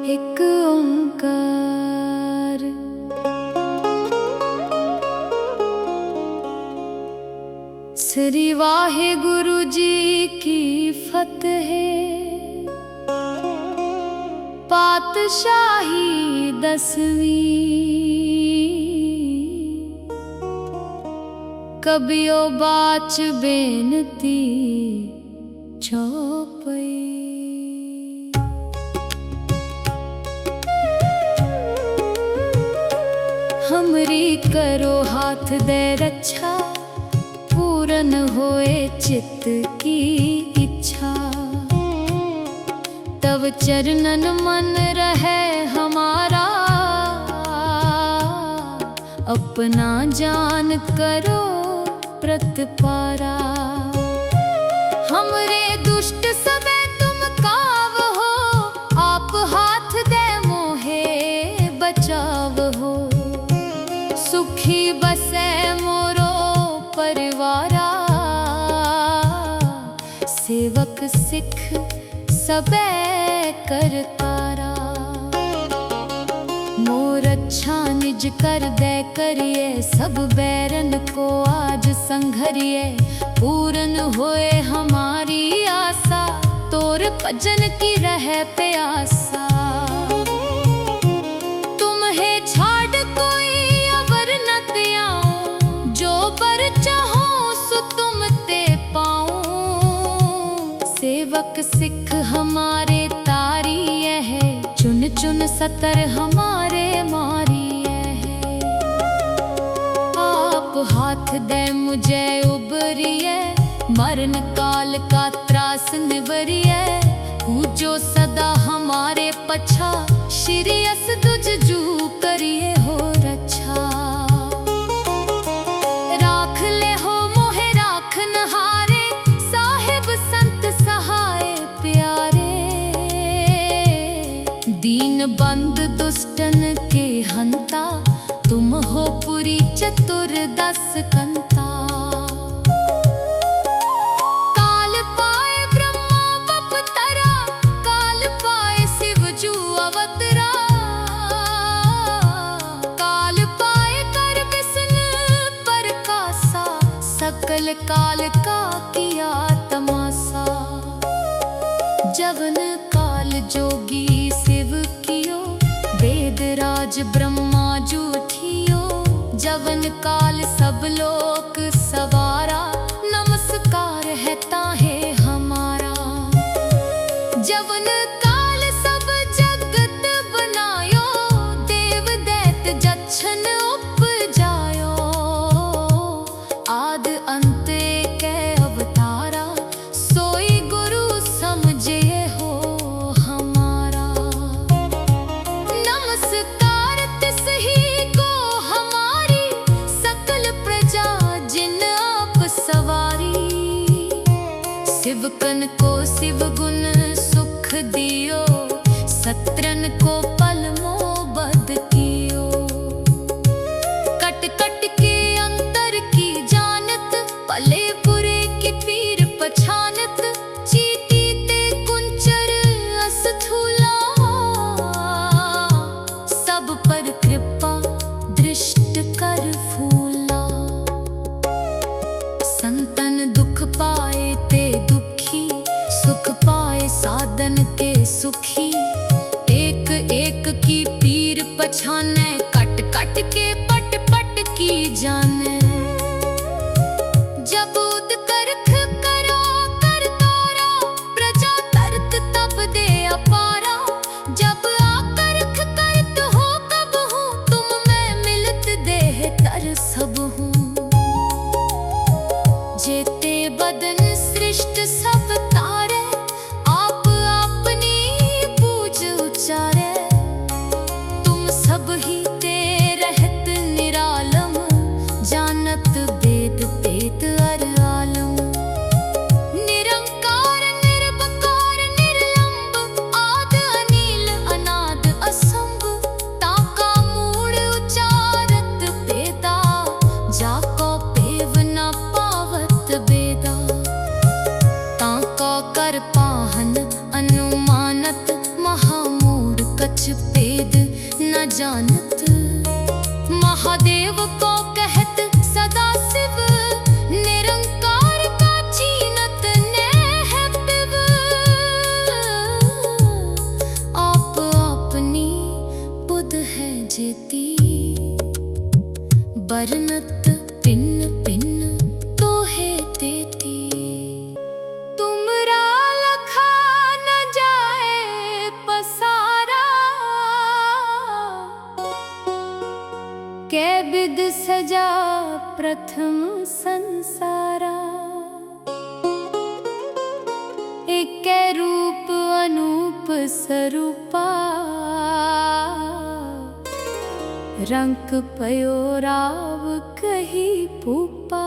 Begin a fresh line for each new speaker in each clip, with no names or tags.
एक ओंकार। श्री वाहेगुरु जी की फतेह। पातशाही 10वीं। कबियो बाच बेनती चौपई। हमरी करो हाथ दे रक्षा, पूरन होए चित्त की इच्छा। तब चरणन मन रहे हमारा, अपना जान करो प्रतिपारा। हमरे दुष्ट सबे तुम काव हो, आप हाथ दे मोहे बचाव हो। सुखी बसे मोरो परिवारा, सेवक सिख सबे करतारा। मोर अच्छा निज कर दे करिए, सब बैरन को आज संघरिए। पूरन होए हमारी आशा, तोर भजन की रहे प्यासा। तुम्हें छाड़ कोई अवर न त्याऊं, जो बर चाहो सो तुम ते पाऊं। सेवक सिख हमारे तारी है, चुन चुन सतर हमारे मारी है। आप हाथ दे मुझे उबरिए, मरण काल का त्रास निवरिए। पूजो सदा हमारे पछा, श्री अस तुझ जू करिए हो रक्षा। राख ले हो मोहे राख नहारे, साहिब संत सहाय प्यारे। दीन बंद दुष्टन के हंता, तुम हो पुरी चतुर्दश कंता। काल पाए ब्रह्मा बपतरा, काल पाए शिव जू अवतरा। काल पाए कर विष्णु परकासा, सकल काल का किया तमाशा। जवन काल जोगी शिव कियो, वेद राज ब्रह्मा जूठियो। जवन काल सब लोक सवारा, नमस्कार है ताहे हमारा। जवन काल सब जगत बनायो, देव दैत जच्छन उपजायो। आद अंत के अवतारा, सोई गुरु समझे हो हमारा। नमस्कार तिस ही को हमारी, सकल प्रजा जिन आप सवारी। शिवकन को शिव गुण सुख दियो, सत्रन को पल मोबद कियो। कट कट के अंतर की जानत, भले बुरे की पीर पछानत। चीटी ते कुंचर अस्थूला, सब पर कृपा दृष्ट कर फूला। संतन दुख पाए ते दुखी, सुख पाए साधन के सुखी। एक जानत। महादेव को कहत सदा शिव, निरंकार का चीनत नेह पिव। आप अपनी बुध है जेती, बरनत पिन पिन तो है देती। तुमरा लखा न जाए पसारा, कै बिद सजा प्रथम संसारा। एक रूप अनूप स्वरूपा, रंक पयो राव कही पूपा।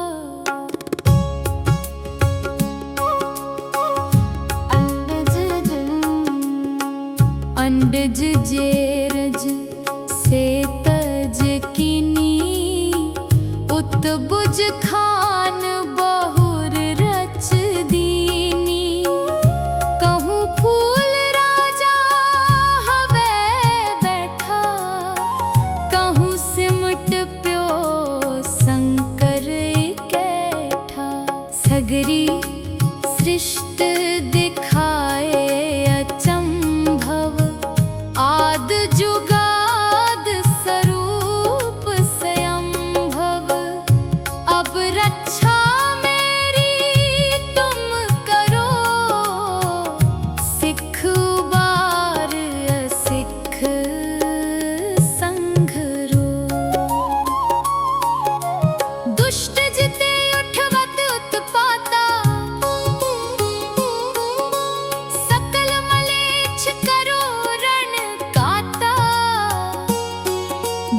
अंडज जेरज से तज कीनी, उत्बुज खान बहुर रच दीनी। कहूँ फूल राजा हवे बैठा, कहूँ सिमट प्यो शंकर कैठा। सगरी सृष्ट दिखाए अचंभव, आद जुगाद स्वरूप स्वयंभव। अब रक्षा मेरी तुम करो, सिख उबार असिख संघरो। दुष्ट जिते उठवत उत्पाता, सकल मलेच्छ करो रण काता।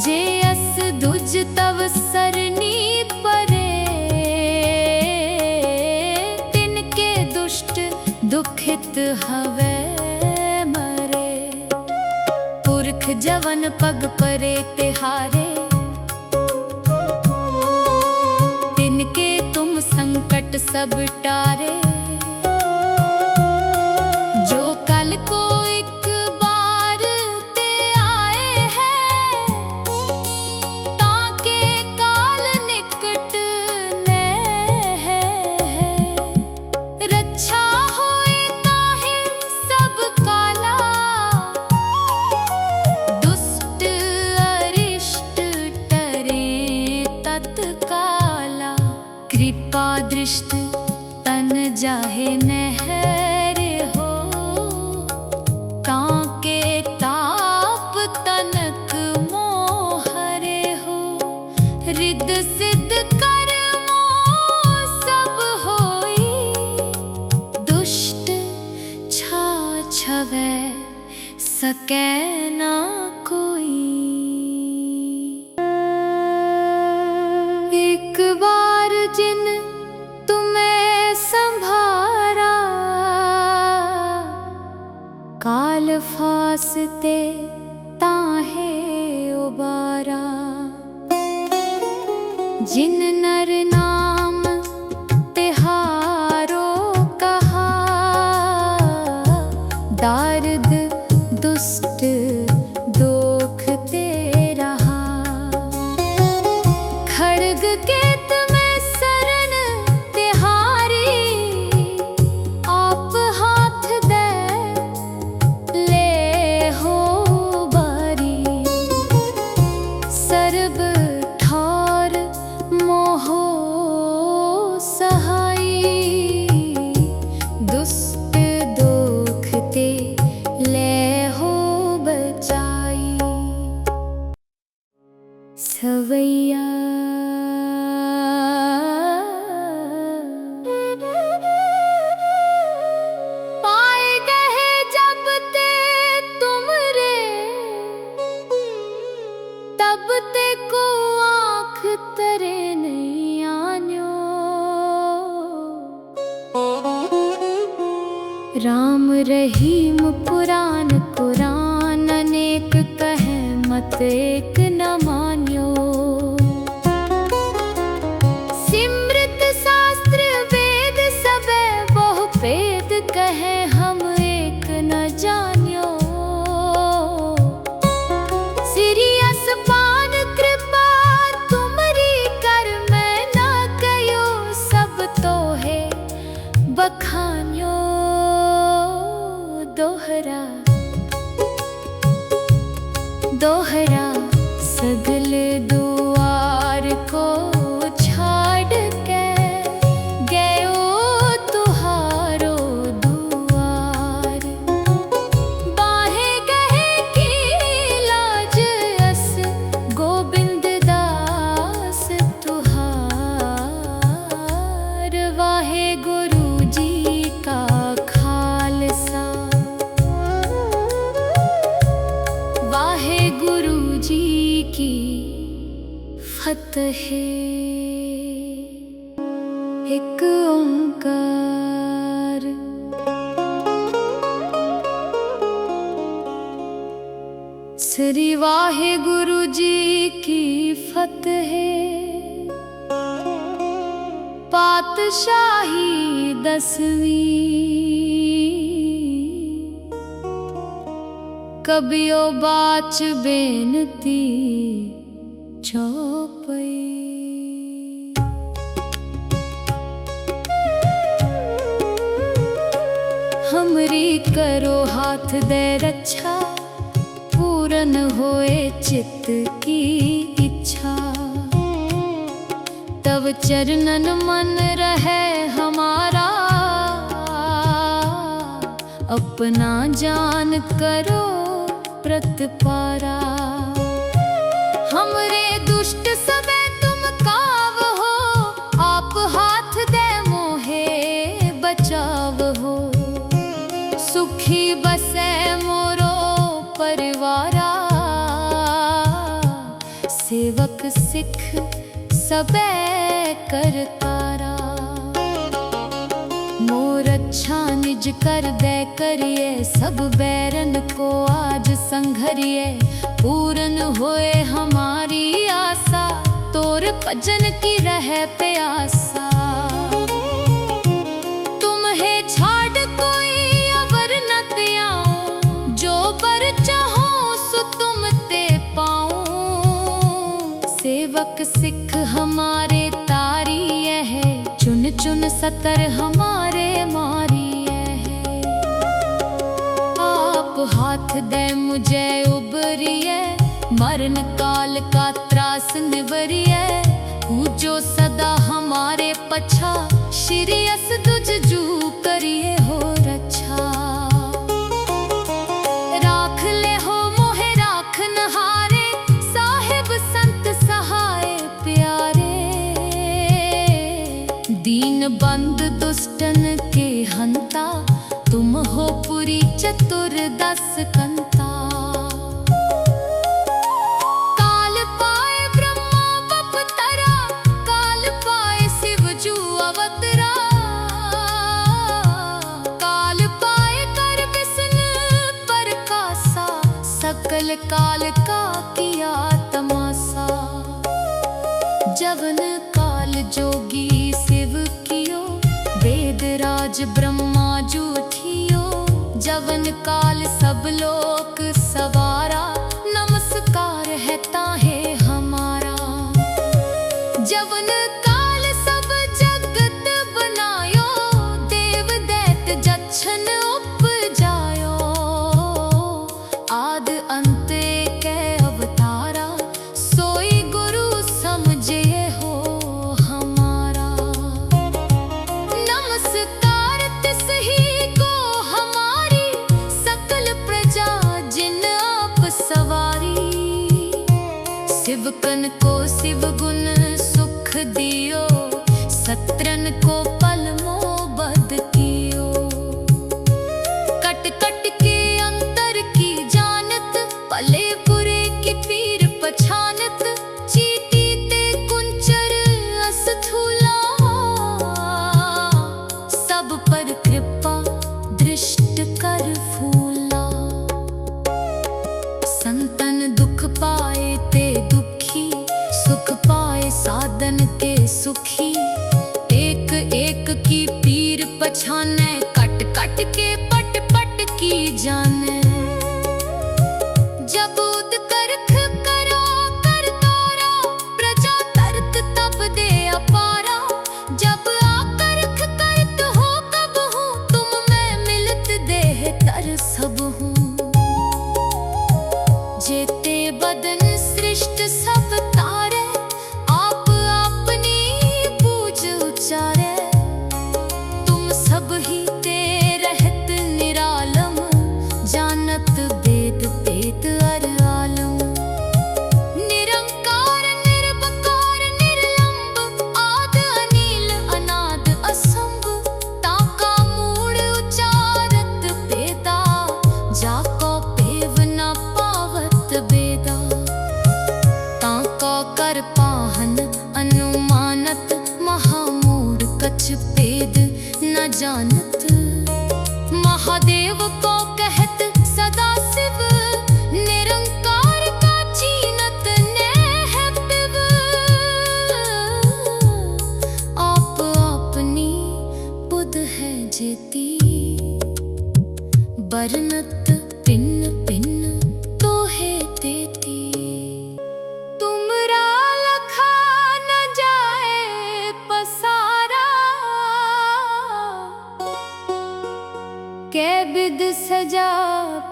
जे अस दुज तव सरनी परे, तिनके दुष्ट दुखित हवे मरे। पुरख जवन पग परे तिहारे, तिनके तुम संकट सब टारे। जो कल को एक बार ते आए हैं, ताके काल निकट ने है। रक्षा होए ताहि सब काला, दुष्ट अरिष्ट टरे तत्काला। कृपा दृष्ट तन जाहे नहर हो, कांके ताप तनक मोहरे हो। रिद सिद्ध कर्मो सब होई, दुष्ट छा छवै सकै ना कोई। एक बार जिन तुम्हें संभारा, काल फासते ताहे उबारा। जिन नर नाम तिहारो कहा, दारद दुष्ट दोख ते रहा। खड़ग केत में शरण तिहारी, आप हाथ दे ले हो बारी। सर्ब ठौर मोहो सहाई, दुष्ट दोख ते ले हो बचाई। सवैया पाए गए जब ते तुमरे, तब ते को आँख तरे नहीं आन्यो। राम रहीम पुराण कुरान, अनेक कहे मत एक न मान्यो। सिमृत शास्त्र वेद सबे बहु भेद, कहे हम एक न जान्यो। श्री दोहरा सगल दुआर को छाड़ के गयो तुहारो दुआर। बाहे गहे की लाज अस गोबिंद दास तुहार। वाहे गुरु जी का खालसा वाहे गुरु जी की फतेह। एक ओंकार। श्री वाहे गुरु जी की फतेह। पातशाही 10वीं कबियो बाच बेनती चौपई। हमरी करो हाथ दे रक्षा पूरन होए चित्त की इच्छा। तब चरणन मन रहे हमारा अपना जान करो प्रतपारा। हमरे दुष्ट सबे तुम काव हो आप हाथ दे मोहे बचाव हो। सुखी बसे मोरो परिवारा सेवक सिख सबे करतारा। मोर अच्छा निज कर दे करिए सब बैरन को आज संघरिए। पूरन होए हमारी आशा तोर भजन की रहे प्यासा। तुम्हें छाड़ कोई अवर न त्याऊं जो बर चाहो सो तुम ते पाऊं। सेवक सिख हमारे तारी है चुन चुन सतर हमारे मारी है। आप हाथ दे मुझे उबरिए मरण काल का त्रास निवरिए। पूजो सदा हमारे पछा श्री अस तुझ जू करिए हो रक्षा। राख ले हो मोहे राख नहारे साहिब संत सहाय प्यारे। दीन बंद दुष्टन के हंता तुम हो पुरी चतुर्दश कंता। काल पाए ब्रह्मा बपतरा काल पाए शिव जू अवतरा। काल पाए कर विष्णु परकासा सकल काल का किया तमाशा। जवन काल जोगी शिव कियो वेद राज ब्रह्मा जूठियो। जवन काल सब लोक सवारा नमस्कार है ताहे हमारा। जवन काल सब जगत बनायो देव दैत जच्छन उपजायो। आद अंत के अवतारा सोई गुरु समझे हो हमारा। नमस्कार तिस ही को हमारी सकल प्रजा जिन आप सवारी। शिवकन को शिव गुण सुख दियो सत्रन को पल मोबद कियो। कट कट के अंतर की जानत भले बुरे की पीर पछानत। चीटी ते कुंचर अस थूला सब पर कृपा दृष्ट कर फूला। संतन दुख पाए ते दुखी सुख पाए साधन के सुखी। एक एक की पीर पछाने कट कट के पट पट की जाने। जब उद करख करो कर तारा प्रजा तरत तब दे अपारा। जब आकरख करत हो कब हूँ तुम मैं मिलत देह तर सब हूँ। जेते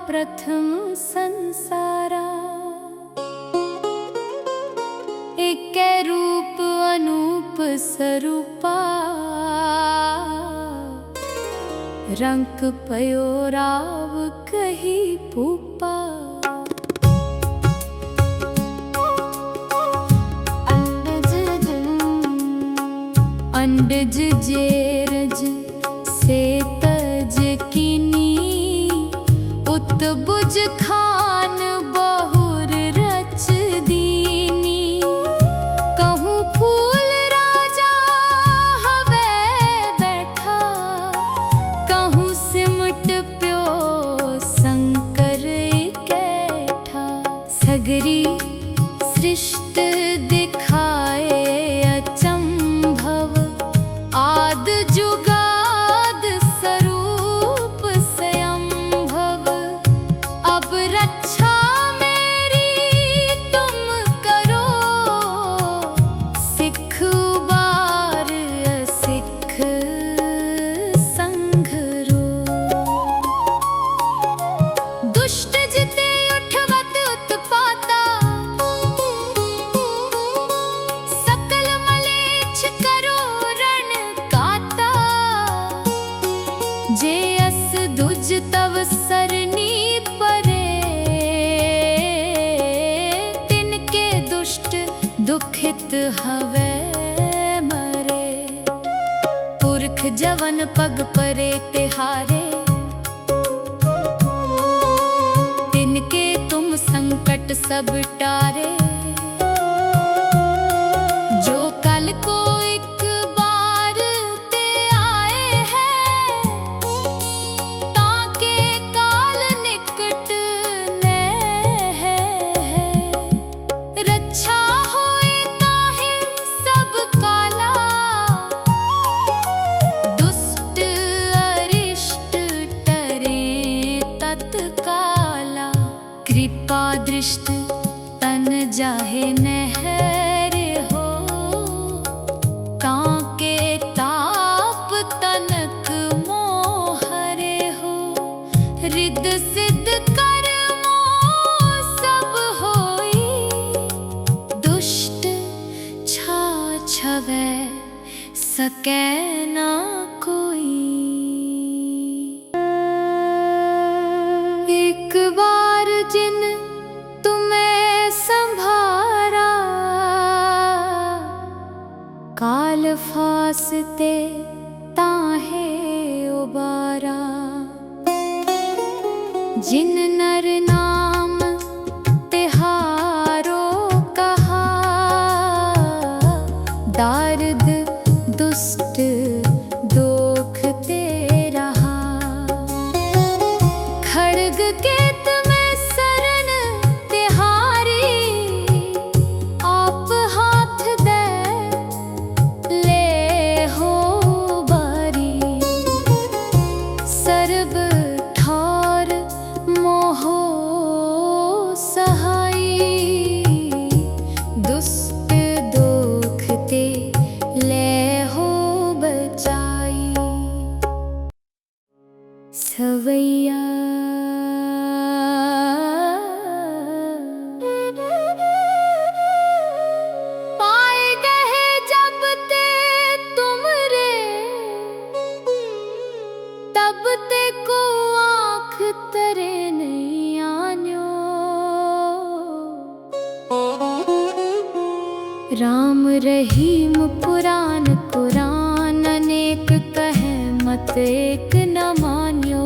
प्रथम संसारा। एक रूप अनूप स्वरूपा, रंक पयो राव कही पूपा। अंडज जेरज से तज कीनी, उत्बुज खान बहुर रच दीनी। कहूँ फूल राजा हवे बैठा, कहूँ सिमट प्यो शंकर कैठा। सगरी सृष्ट दिखाए अचंभव, आद जुगाद स्वरूप स्वयंभव। अब रक्षा मेरी तुम करो, सिख उबार असिख संघरो। दुष्ट जिते उठवत उत्पाता, सकल मलेच्छ करो रण काता। जे अस दुज तव सरनी परे, तिनके दुष्ट दुखित हवे मरे। पुरख जवन पग परे तिहारे, तिनके तुम संकट सब टारे। जो कल को एक बार ते आए हैं, ताके काल निकट ने है। रक्षा होए ताहि सब काला, दुष्ट अरिष्ट टरे तत्काला। कृपा दृष्ट तन जाहे नहर हो, कांके ताप तनक मोहरे हो। रिद सिद्ध कर्मो सब होई, दुष्ट छा छवै सकै ना कोई। एक बार जिन तुम्हें संभारा, काल फासते ताहे उबारा। जिन नर नाम तिहारो कहा, दारद दुष्ट दोख ते रहा। खड्ग केत में शरण तिहारी, आप हाथ दे ले हो बारी। सर्ब ठौर मोहो सहाई, दुष्ट दोख ते ले हो बचाई। सवैया पाए गए जब ते तुमरे, तब ते को आँख तरे नहीं आन्यो। राम रहीम पुराण कुरान, अनेक कहे मत एक न मान्यो।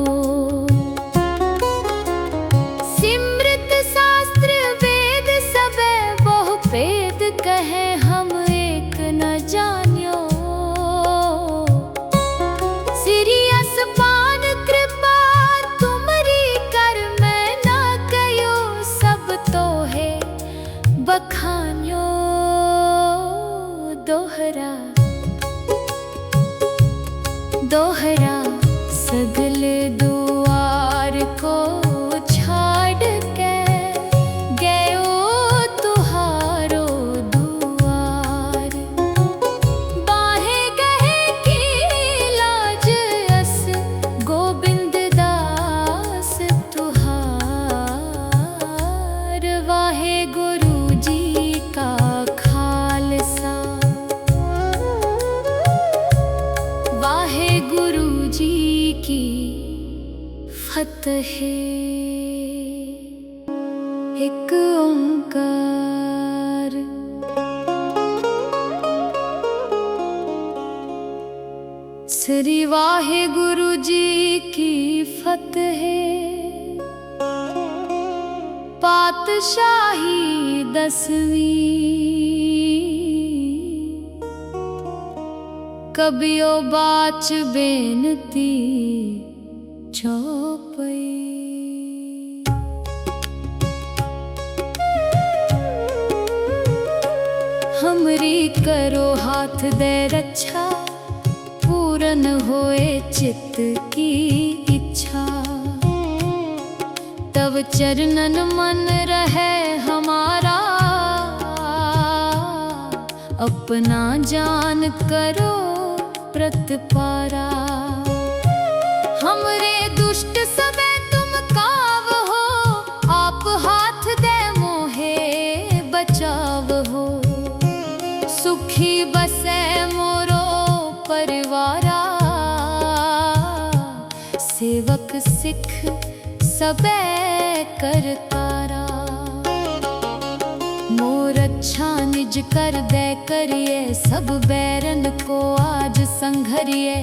सिमृत शास्त्र वेद सबे बहु भेद, कहे हम एक न जान्यो। सिरियस पान कृपा तुमरी कर, मैं ना कयो सब तो है बखान्यो। दोहरा दोहरा सगल दुआर को छाड़ के, गयो तुहारो दुआर। बाहे गए की लाज अस, गोविंद दास तुहार। फत है एक ओंकार। श्री वाहेगुरु जी की फतेह। पातशाही 10वीं कबियो बाच बेनती चौपई। हमरी करो हाथ दे रक्षा, पूरन होए चित्त की इच्छा। तब चरणन मन रहे हमारा, अपना जान करो प्रतिपारा। हमरे दुष्ट सबे तुम काव हो, आप हाथ दे मोहे बचाव हो। सुखी बसे मोरो परिवारा, सेवक सिख सबे करतारा। मोर अच्छा निज कर दे करिए, सब बैरन को आज संघरिए।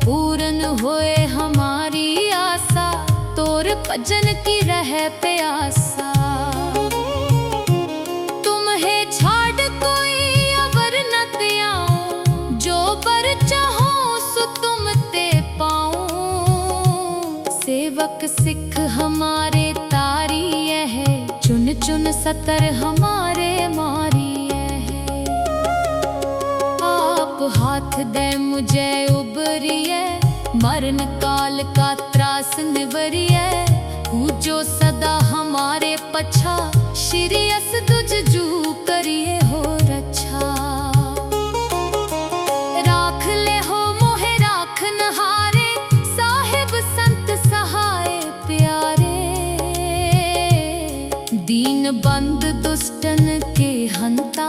पूरन होए हमारी आशा, तोर भजन की रहे प्यासा। तुम्हें छाड़ कोई अवर न त्याऊं, जो बर चाहो सो तुम ते पाऊं। सेवक सिख हमारे तारी है, चुन चुन सतर हमारे मारी है। आप हाथ दे मुझे उबरिए, मरण काल का त्रास निवरिए। पूजो सदा हमारे पछा, श्री अस तुझ जू करिए हो रक्षा। राख ले हो मोहे राखन हारे, साहिब संत सहाय प्यारे। दीन बंद दुष्टन के हंता,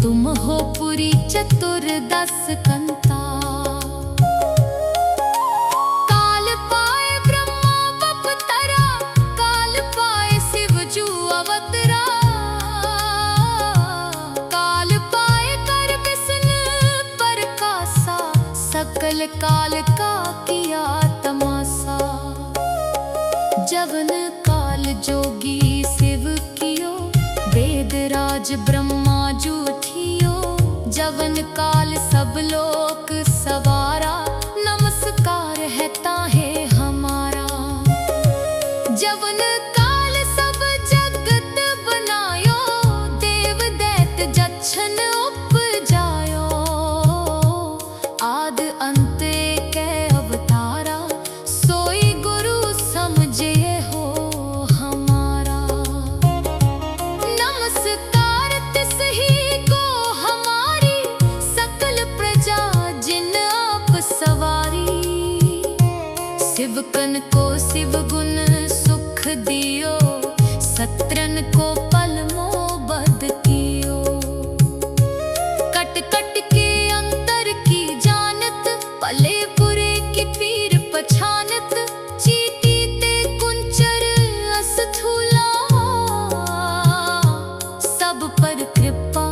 तुम हो पुरी चतुर 10 कंता। काल पाए ब्रह्मा बपतरा, काल पाए शिव जू अवतरा। काल पाए कर विष्णु परकासा, सकल काल का किया तमाशा। जवन काल जोगी शिव कियो, वेद राज ब्रह्मा जूठियो। जवन काल सब लोक सवारा, नमस्कार है ताहे हमारा। जवन काल सब जगत बनायो, देव दैत जच्छन उपजायो। आद अंत के अवतारा, सोई गुरु समझे हो हमारा। नमस्कार तिस ही को हमारी, सकल प्रजा जिन आप सवारी। शिवकन को शिव गुण सुख दियो, सत्रन को पल मोबद कियो। कट कट के अंतर की जानत, पले पुरे की पीर पछानत। चीटी ते कुंचर अस्थूला, सब पर कृपा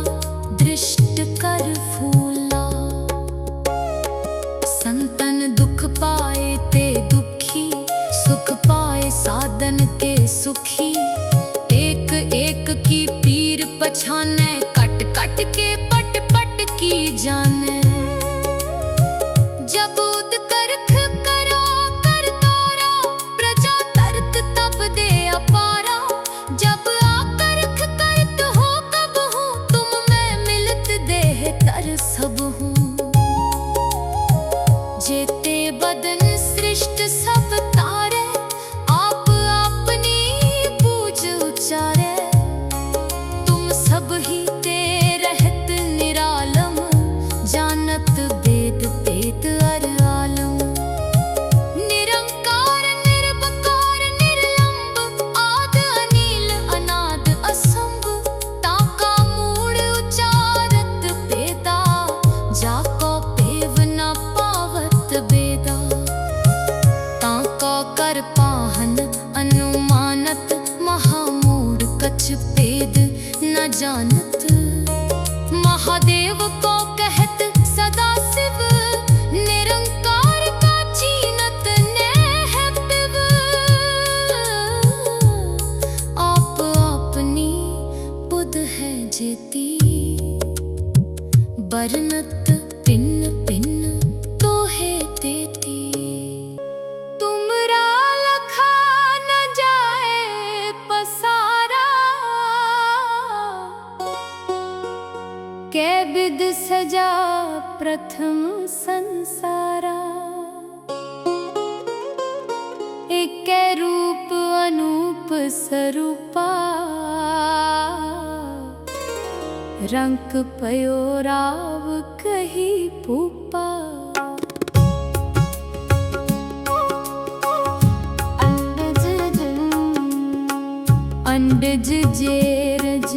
दृष्ट कर फूला। संतन दुख पाए ते दुखी, सुख पाए साधन के सुखी। एक एक की पीर पछाने, कट कट के पट पट की जाने। जब उद करख करो कर तोरा, प्रजा तरत तब दे अपारा। जब आकरख करत हो कब हूँ, तुम मैं मिलत देह तर सब हूँ। जेते बदन सृष्ट सब तारे, आप अपनी पूज उचारे। तुम सब ही ते रहत निरालम, जान गरजती बरनत पिन पिन तोहे देती। तुमरा लखा न जाए पसारा, कै बिद सजा प्रथम संसारा। एक रूप अनूप स्वरूपा, रंक पयो राव कही पूपा। अंडज जेरज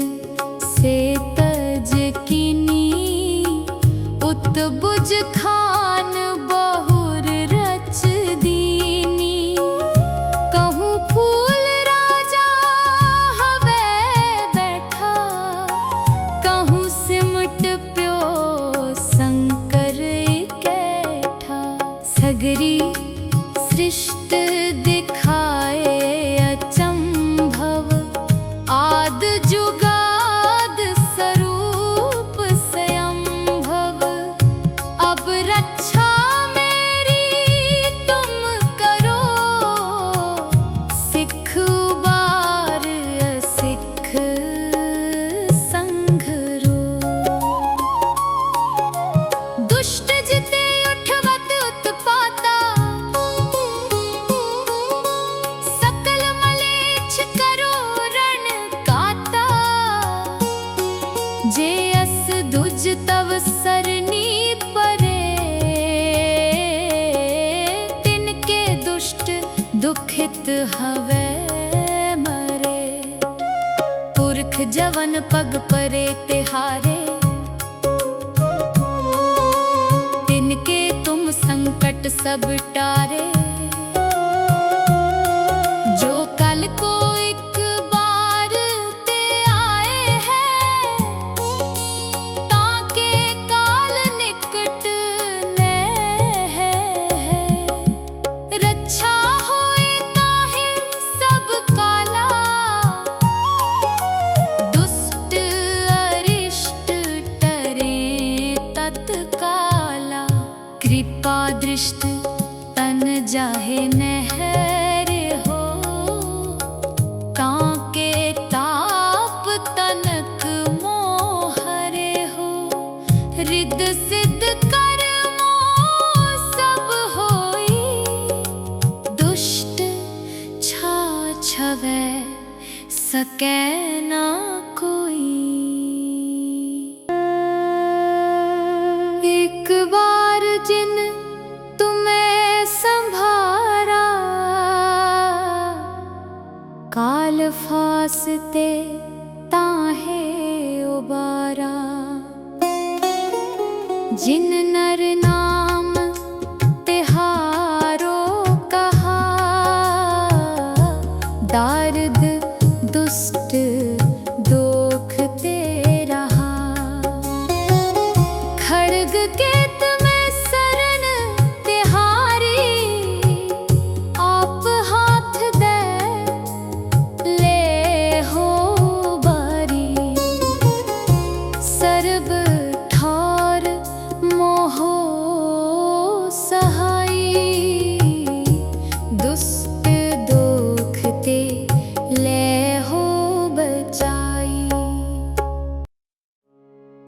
से तज कीनी, उत्बुज खान बहुर रच दीनी। कहूँ फूल राजा हवे बैठा, कहूँ सिमट प्यो शंकर कैठा। सगरी सृष्ट दिखाए अचंभव, आद जुगाद स्वरूप स्वयंभव। अब रक्षा मेरी तुम करो, सिख उबार असिख संघरो। दुष्ट जिते उठवत उत्पाता, सकल मलेच्छ करो रण काता। जे अस दुज तव सरनी परे, तिनके दुष्ट दुखित हवे मरे। पुरख जवन पग परे तिहारे, तिनके तुम संकट सब टारे। जो कल को एक बार ते आए हैं, ताके काल निकट ने है। रक्षा होए ताहि सब काला, दुष्ट अरिष्ट टरे तत्काला। कृपा दृष्ट तन जाहे नहर हो, ताके ताप तनक मोहरे हो। रिद सिद्ध कर्मो सब होई, दुष्ट छा छवै सकै ना कोई। एक बार जिन तुम्हें संभारा, काल फासते ताहे उबारा। जिन नर नाम तिहारो कहा, दारद दुष्ट दोख ते रहा। खड़ग केत में शरण तिहारी, आप हाथ दे ले हो बारी। सर्ब ठौर मोहो सहाई, दुष्ट दोख ते ले हो बचाई।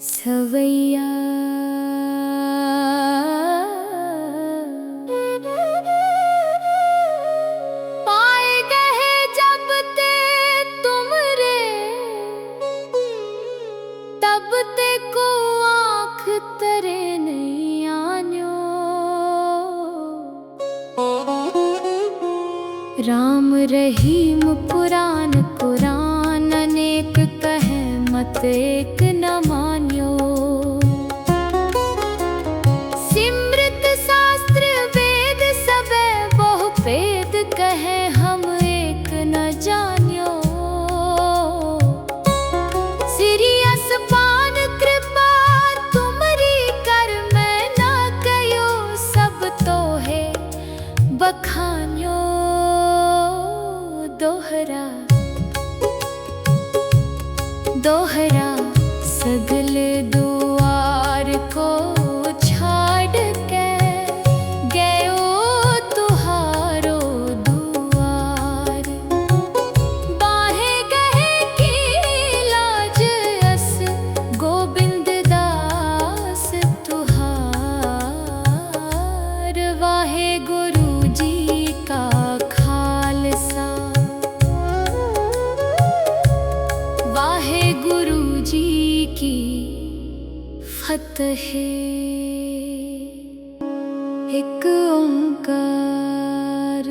सवैया पाए गए जब ते तुमरे, तब ते को आँख तरे नहीं आन्यो। राम रहीम पुराण कुरान, अनेक कहे मत एक न मान्यो। सिमृत शास्त्र वेद सबे बहु भेद, कहे हम एक न जान्यो। श्री असपान कृपा तुमरी कर मैं न कयो, सब तो है बखान्यो। दोहरा दोहरा सगले दुआर को छाड़ के गयो तुहारो दुआर। बाहे गहे की लाज अस गोबिंद दास तुहार। वाहे गुरु जी का खालसा, वाहे गुरु जी की फतेह। एक ओंकार।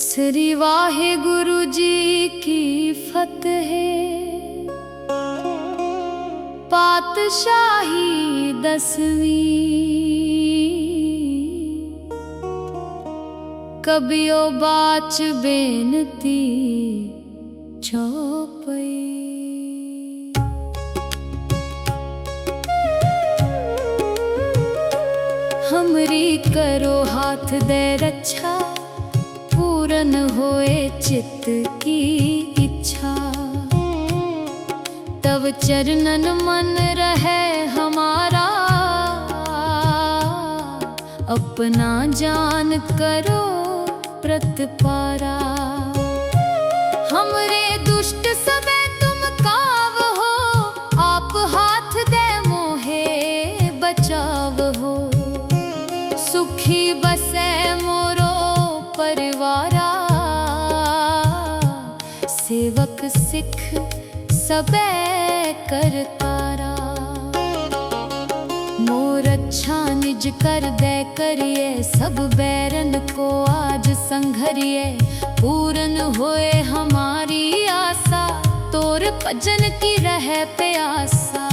श्री वाहे गुरु जी की फतेह। पातशाही 10वीं कबियो बाच बेनती चौपई। हमरी करो हाथ दे रक्षा, पूरन होए चित्त की इच्छा। तब चरणन मन रहे हमारा, अपना जान करो प्रतिपारा। हमरे दुष्ट सबे तुम काव हो, आप हाथ दे मोहे बचाव हो। सुखी बसे मोरो परिवारा, सेवक सिख सबे करतारा। मोर अच्छा निज कर दे करिए, सब बैरन को आज संघरिए। पूरन होए हमारी आशा, तोर भजन की रहे प्यासा।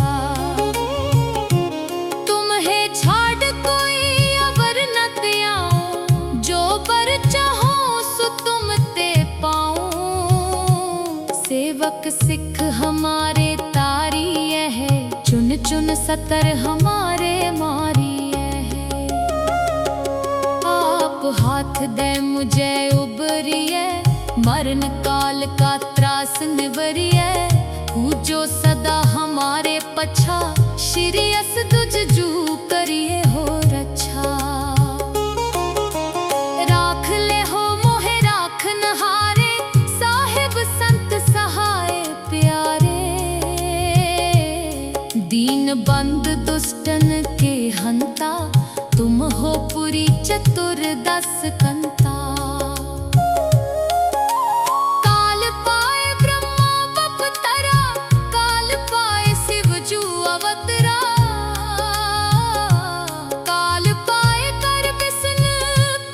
तुम्हें छाड़ कोई अवर न त्याऊं, जो बर चाहो सो तुम ते पाऊं। सेवक सिख हमारे तारी है, चुन चुन सतर हमारे मारी है। आप हाथ दे मुझे उबरिए, मरण काल का त्रास निवरिए। पूजो सदा हमारे पछा, श्री अस तुझ जू करिए हो रक्षा। राख ले हो मोहे राखन हारे, साहिब संत सहाय प्यारे। दीन बंद दुष्टन के हंता, तुम हो पुरी चतुर्दश कंता। काल पाए ब्रह्मा बपतरा, काल पाए शिव जू अवतरा। काल पाए कर विष्णु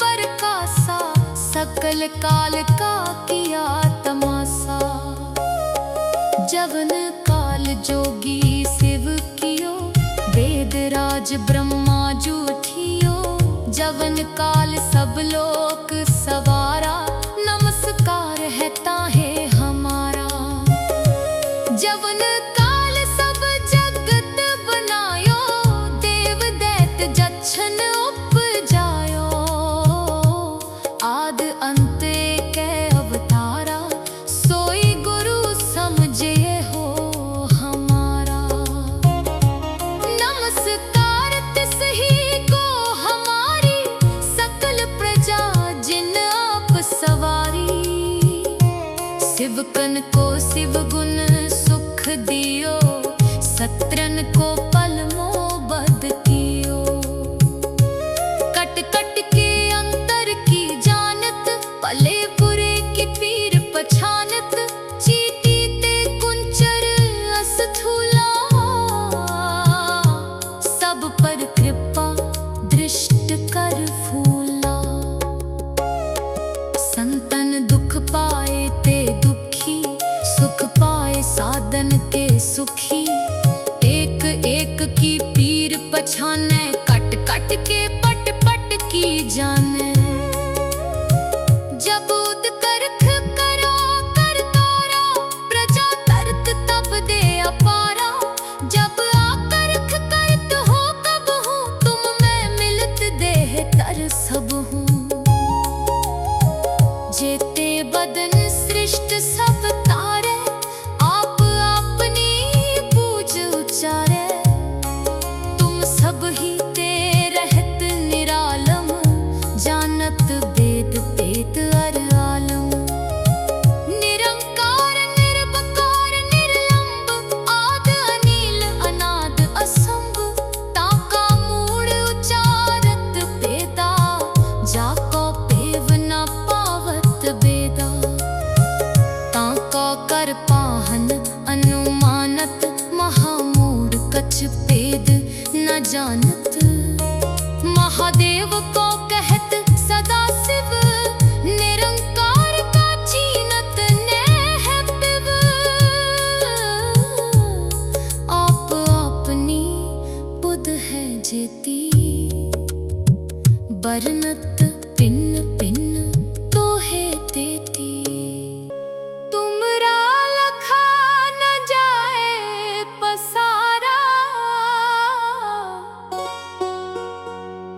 परकासा, सकल काल का किया तमाशा। जवन काल जोगी शिव कियो, वेद राज ब्रह्मा जूठियो। जवन काल सब लोक सवारा, नमस्कार है ताहे हमारा। जवन काल सब जगत बनायो, देव दैत जच्छन उपजायो। आद अंत के अवतारा, सोई गुरु समझे हो हमारा। नमस्कार तिस ही को हमारी, सकल प्रजा जिन आप सवारी। शिवकन को शिव गुण सुख दियो, सत्रन को पल मोबद कियो। कट कट के अंतर की जानत, भले बुरे की पीर पछानत। चीटी ते कुंचर अस्थूला, सब पर कृपा दृष्ट कर फूला। संतन दुख पाए ते दुखी, सुख पाए साधन के सुखी। एक एक की पीर पछाने, कट कट के पट पट की जाने। जब उद करख करो कर तोरा, प्रजा तरत तब दे अपारा। जब आकरख करत हो कब हूँ, तुम मैं मिलत देह तर सब हूँ। जेते बदन सृष्टि सृष्ट सब तारे, आप अपनी पूज उचारे। तुम सब ही ते रहत निरालम, जानत वेद वेद अर आलम। निरंकार निर्विकार निर्लंब, आद अनील अनाद असंभ। ताका मूल उचारत वेदा, जाको पेव न पावत वेदा। ताका कर पाहन अनुमानत, महामूढ़ कछ भेद न जानत। महादेव को कहत सदा शिव, निरंकार का छीनत नेह पिव। आप अपनी बुध है जेती, बरनत भिन्न भिन्न तो है देती। तुमरा लखा न जाए पसारा,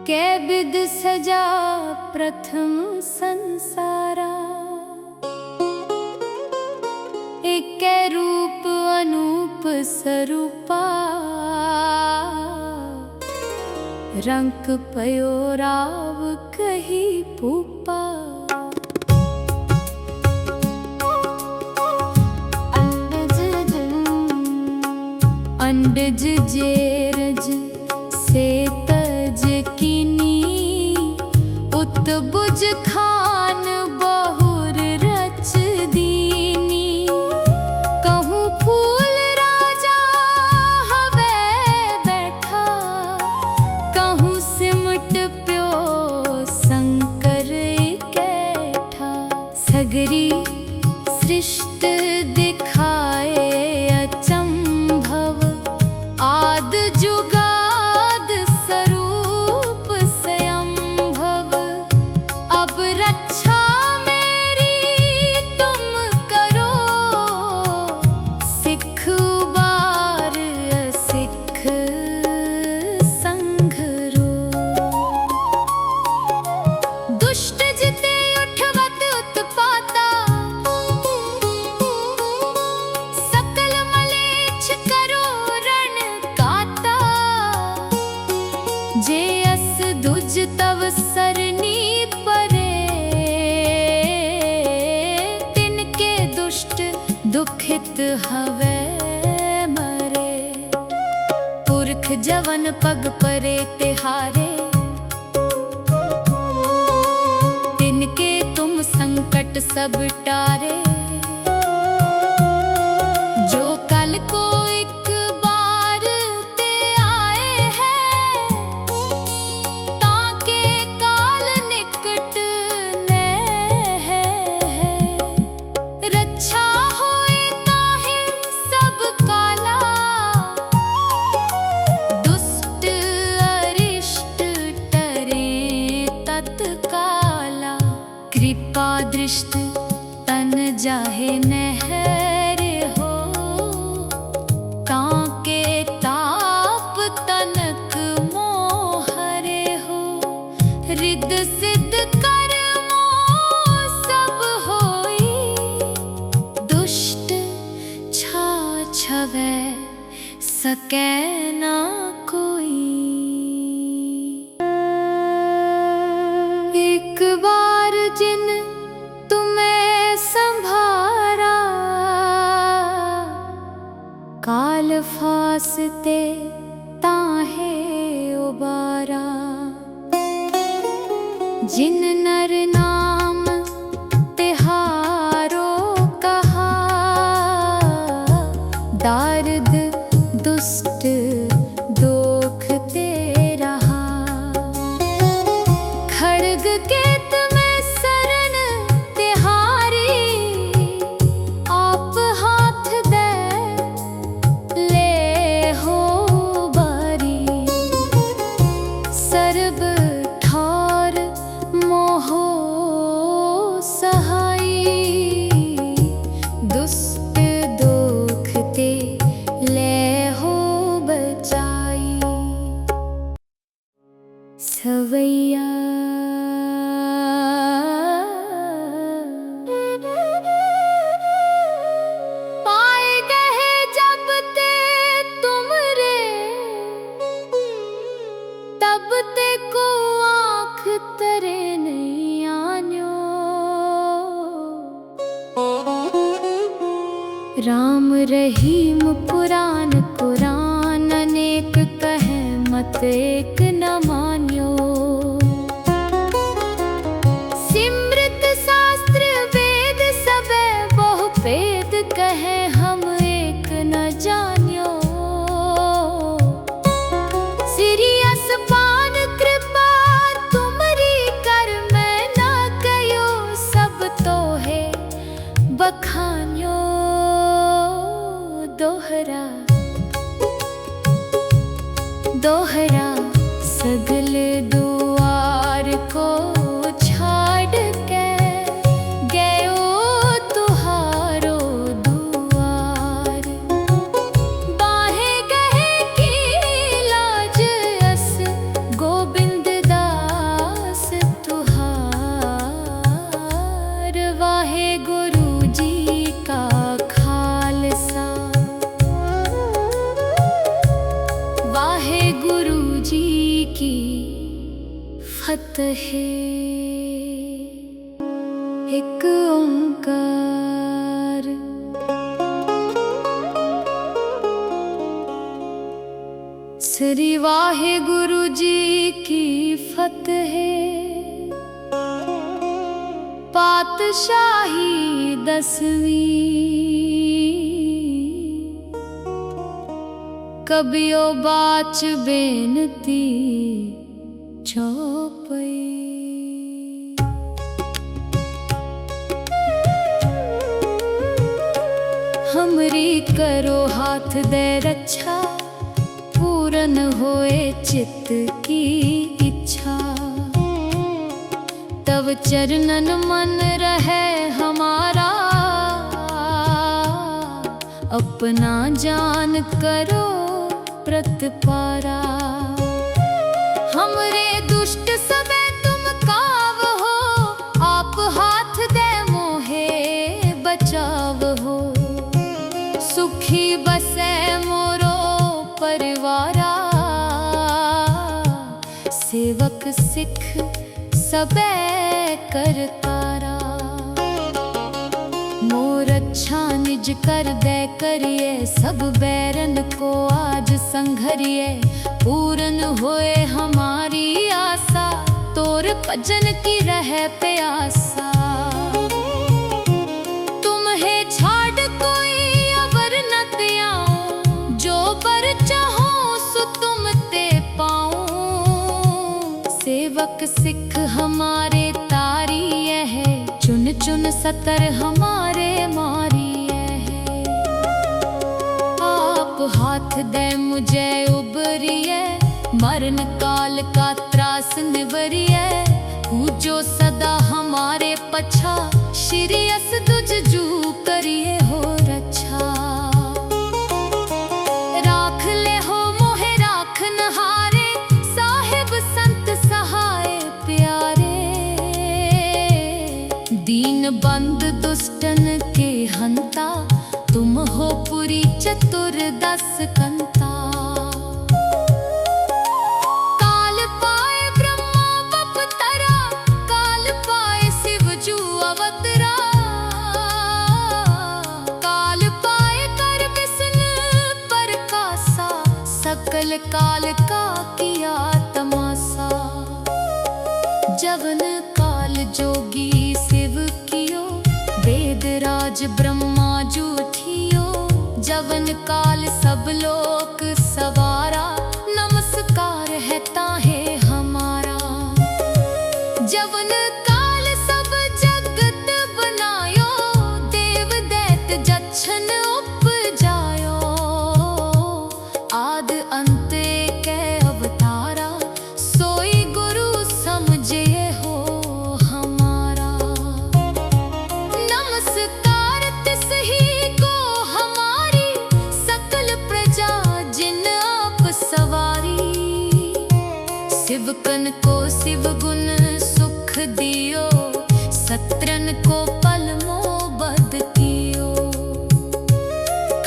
कै बिद सजा प्रथम संसारा। एकै रूप अनूप स्वरूपा, रंक पयो राव कही भूपा। अंडज जेरज से तज कीनी, उत्बुज खान बहुर रच दीनी। कहूँ फूल राजा हवे बैठा, कहूँ सिमट प्यो शंकर कैठा। सगरी सृष्ट दिखाए अचंभव, आद जुगाद स्वरूप स्वयंभव। अब रक्षा मेरी तुम करो, सिख उबार असिख संघरो। दुष्ट जिते उठवत उत्पाता, सकल मलेच्छ करो रण काता। जे अस दुज तव सरनी परे, तिनके दुष्ट दुखित हवे मरे। पुरख जवन पग परे तिहारे, तिनके तुम संकट सब टारे। जो कल को एक बार ते आए हैं, ताके काल निकट ने है। रक्षा होए ताहि सब काला, दुष्ट अरिष्ट टरे तत्काला। कृपा दृष्ट तन जाहे नहर हो, ताके ताप तनक मोहरे हो। रिद्ध सिद्ध कर्मो सब होई, दुष्ट छा छवै सकै ना कोई। एक बार जिन तुम्हें संभारा, काल फासते ताहे उबारा। जिन नर नाम तिहारो कहा, दारद दुष्ट दोख ते रहा। खड़ग केत में शरण तिहारी, आप हाथ दे ले हो राम रहीम पुराण कुरान अनेक कहे मत एक न मान्यो। सिमृत शास्त्र वेद सबे बहु भेद कहे हम एक न जान्यो। श्री असपान कृपा तुमरी कर मैं न कयो सब तो है बखान्यो। दोहरा दोहरा सगल दुआर को छाड़ के गयो तुहारो दुआर। बाहे गहे की लाज अस गोबिंद दास तुहार। वाहे गुरु जी का खालसा वाहे गुरु जी की फतेह। एक ओंकार। श्री वाहे गुरु जी की फतेह। पातशाही 10वीं कबियो बाच बेनती चौपई। हमरी करो हाथ दे रक्षा पूरन होए चित्त की इच्छा। तब चरणन मन रहे हमारा अपना जान करो प्रतिपारा। हमरे दुष्ट सबे तुम काव हो आप हाथ दे मोहे बचाव हो। सुखी बसे मोरो परिवारा सेवक सिख सबे करतारा। मोर अच्छा निज कर दे करिए सब बैरन को आज संघरिए। पूर्ण होए हमारी आशा तोर भजन की रहे प्यासा। तुम्हें छाड़ कोई अवर न त्याऊं जो बर चाहो सो तुम ते पाऊं। सेवक सिख हमारे तारी है चुन चुन सतर हमारे मारी है। आप हाथ दे मुझे उबरिए मरण काल का त्रास निवरिए। जो सदा हमारे पछा श्री अस तुझ जू करिए हो रक्षा। राख ले हो मोहे राख नहारे साहिब संत सहाय प्यारे। दीन बंद दुष्टन के हंता तुम हो पुरी चतुर्दश कंता। काल पाए ब्रह्मा बपतरा काल पाए शिव जू अवतरा। काल पाए कर विष्णु परकासा सकल काल का किया तमाशा। जवन काल जोगी शिव कियो वेद राज ब्रह्मा जूठियो। जवन काल सब लोक सवारा नमस्कार है ताहे हमारा। जवन काल सब जगत बनायो देव दैत जच्छन उपजायो। आद अंत के अवतारा सोई गुरु समझे हो हमारा। नमस्कार तिस ही को हमारी सकल प्रजा जिन आप सवारी। शिवकन को शिव गुण सुख दियो सत्रन को पल मोबद कियो।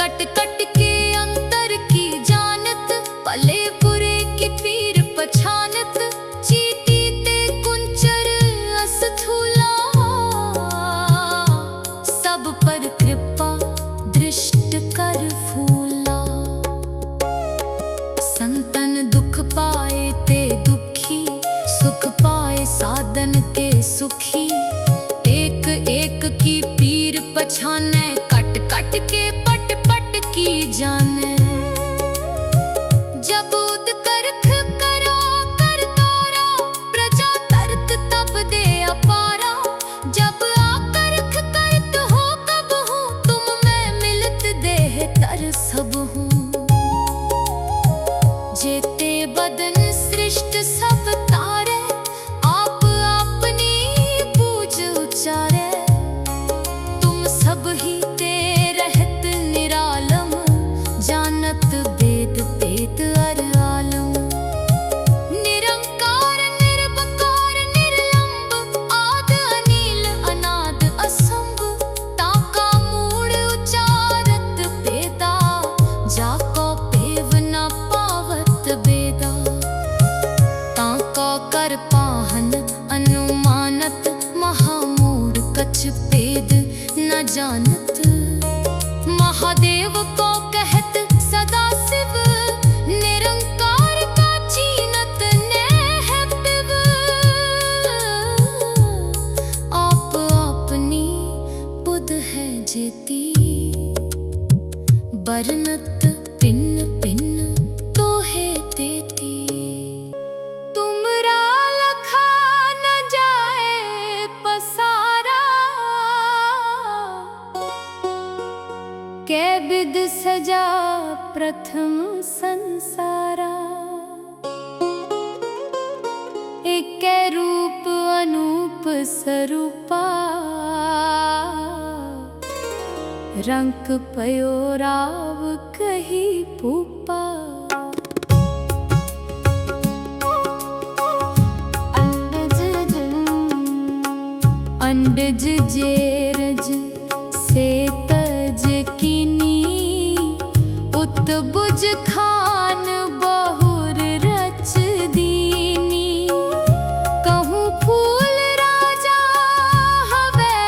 कट कट के अंतर की जानत पले बुरे की पीर पछानत। चीटी ते कुंचर अस्थूला सब पर कृपा दृष्टि। सब ही ते रहत निरालम, जानत वेद वेद अर आलम। निरंकार निर्विकार निर्लंब, आद अनील अनाद असंभ। ताका मूल उचारत वेदा, जाको पेव न पावत वेदा। ताका कर पाहन अनुमानत, महामूढ़ कछ भेद न जानत। महादेव को कहत सदा शिव, निरंकार का चीनत नेह पिव। आप अपनी बुध है जेती, बरनत भिन्न भिन्न तो है देती। तुमरा लखा न जाए पसारा, कै बिद सजा प्रथम संसारा। एकै रूप अनूप स्वरूपा, रंक पयो राव कही भूपा। अंडज जेरज से तज कीनी, उत्बुज खान बहुर रच दीनी। कहूँ फूल राजा हवे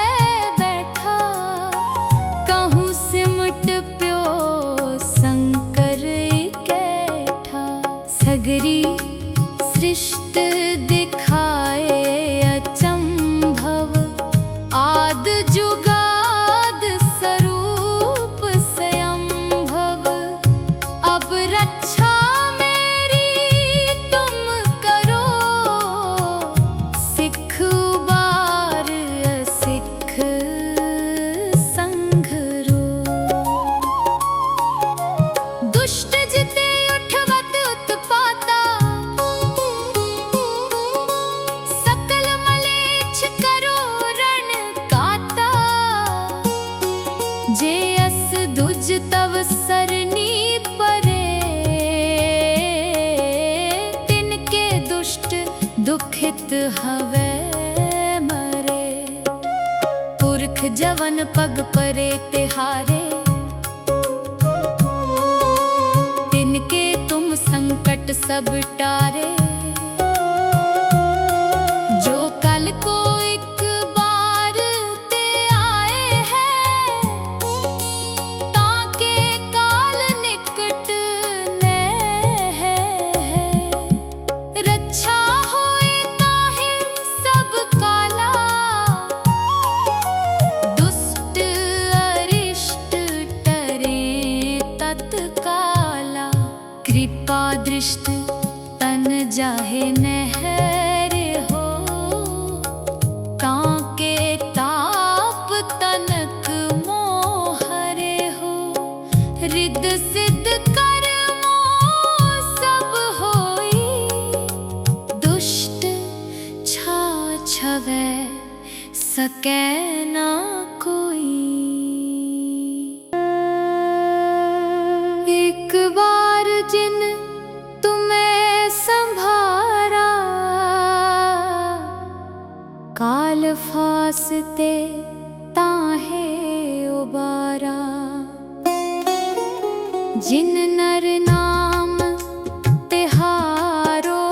बैठा, कहूँ सिमट प्यो शंकर कैठा। सगरी सृष्ट दिखाए अचंभव, आद जुगाद स्वरूप स्वयंभव। अब रक्षा मेरी तुम करो, सिख उबार असिख संघरो। दुष्ट जिते उठवत उत्पाता, सकल मलेच्छ करो रण काता। जे अस दुज तव सरनी परे, तिनके दुष्ट दुखित हवे मरे। पुरख जवन पग परे तिहारे, तिनके तुम संकट सब टारे। जो कल को एक बार ते आए हैं, ताके काल निकट ने है। रक्षा होए ताहि सब काला, दुष्ट अरिष्ट टरे तत्काला। कृपा दृष्ट तन जाहे नहर हो, कांके ताप तनक मोहरे हो। रिद्ध सिद्ध कर्मो सब होई, दुष्ट छा छवै सकै ना कोई। एक बार जिन तुम्हें संभारा, काल फासते ताहे उबारा। जिन नर नाम तिहारो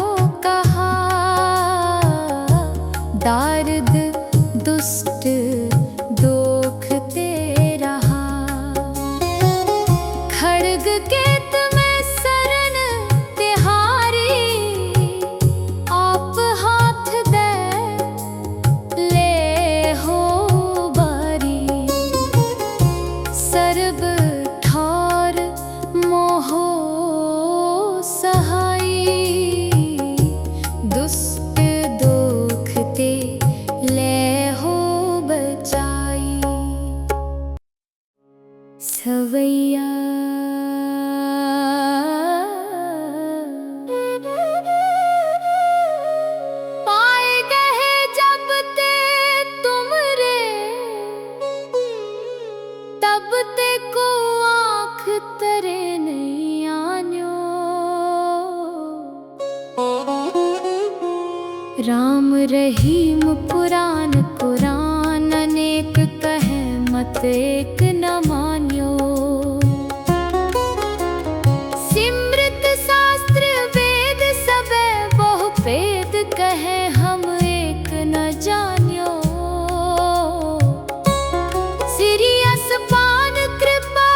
कहा, दारिद दुष्ट दोख ते रहा। खड्ग केत में शरण तिहारी, आप हाथ दे ले हो बारी। सर्ब ठौर मोहो सहाई, दुष्ट दोख ते ले हो बचाई। सवैया पाए गए जब ते तुमरे, तरे नहीं आन्यो। राम रहीम पुराण कुरान अनेक कहे मत एक न मान्यो। सिमृत शास्त्र वेद सबे बहु भेद कहे हम एक न जान्यो। सिरियस पान कृपा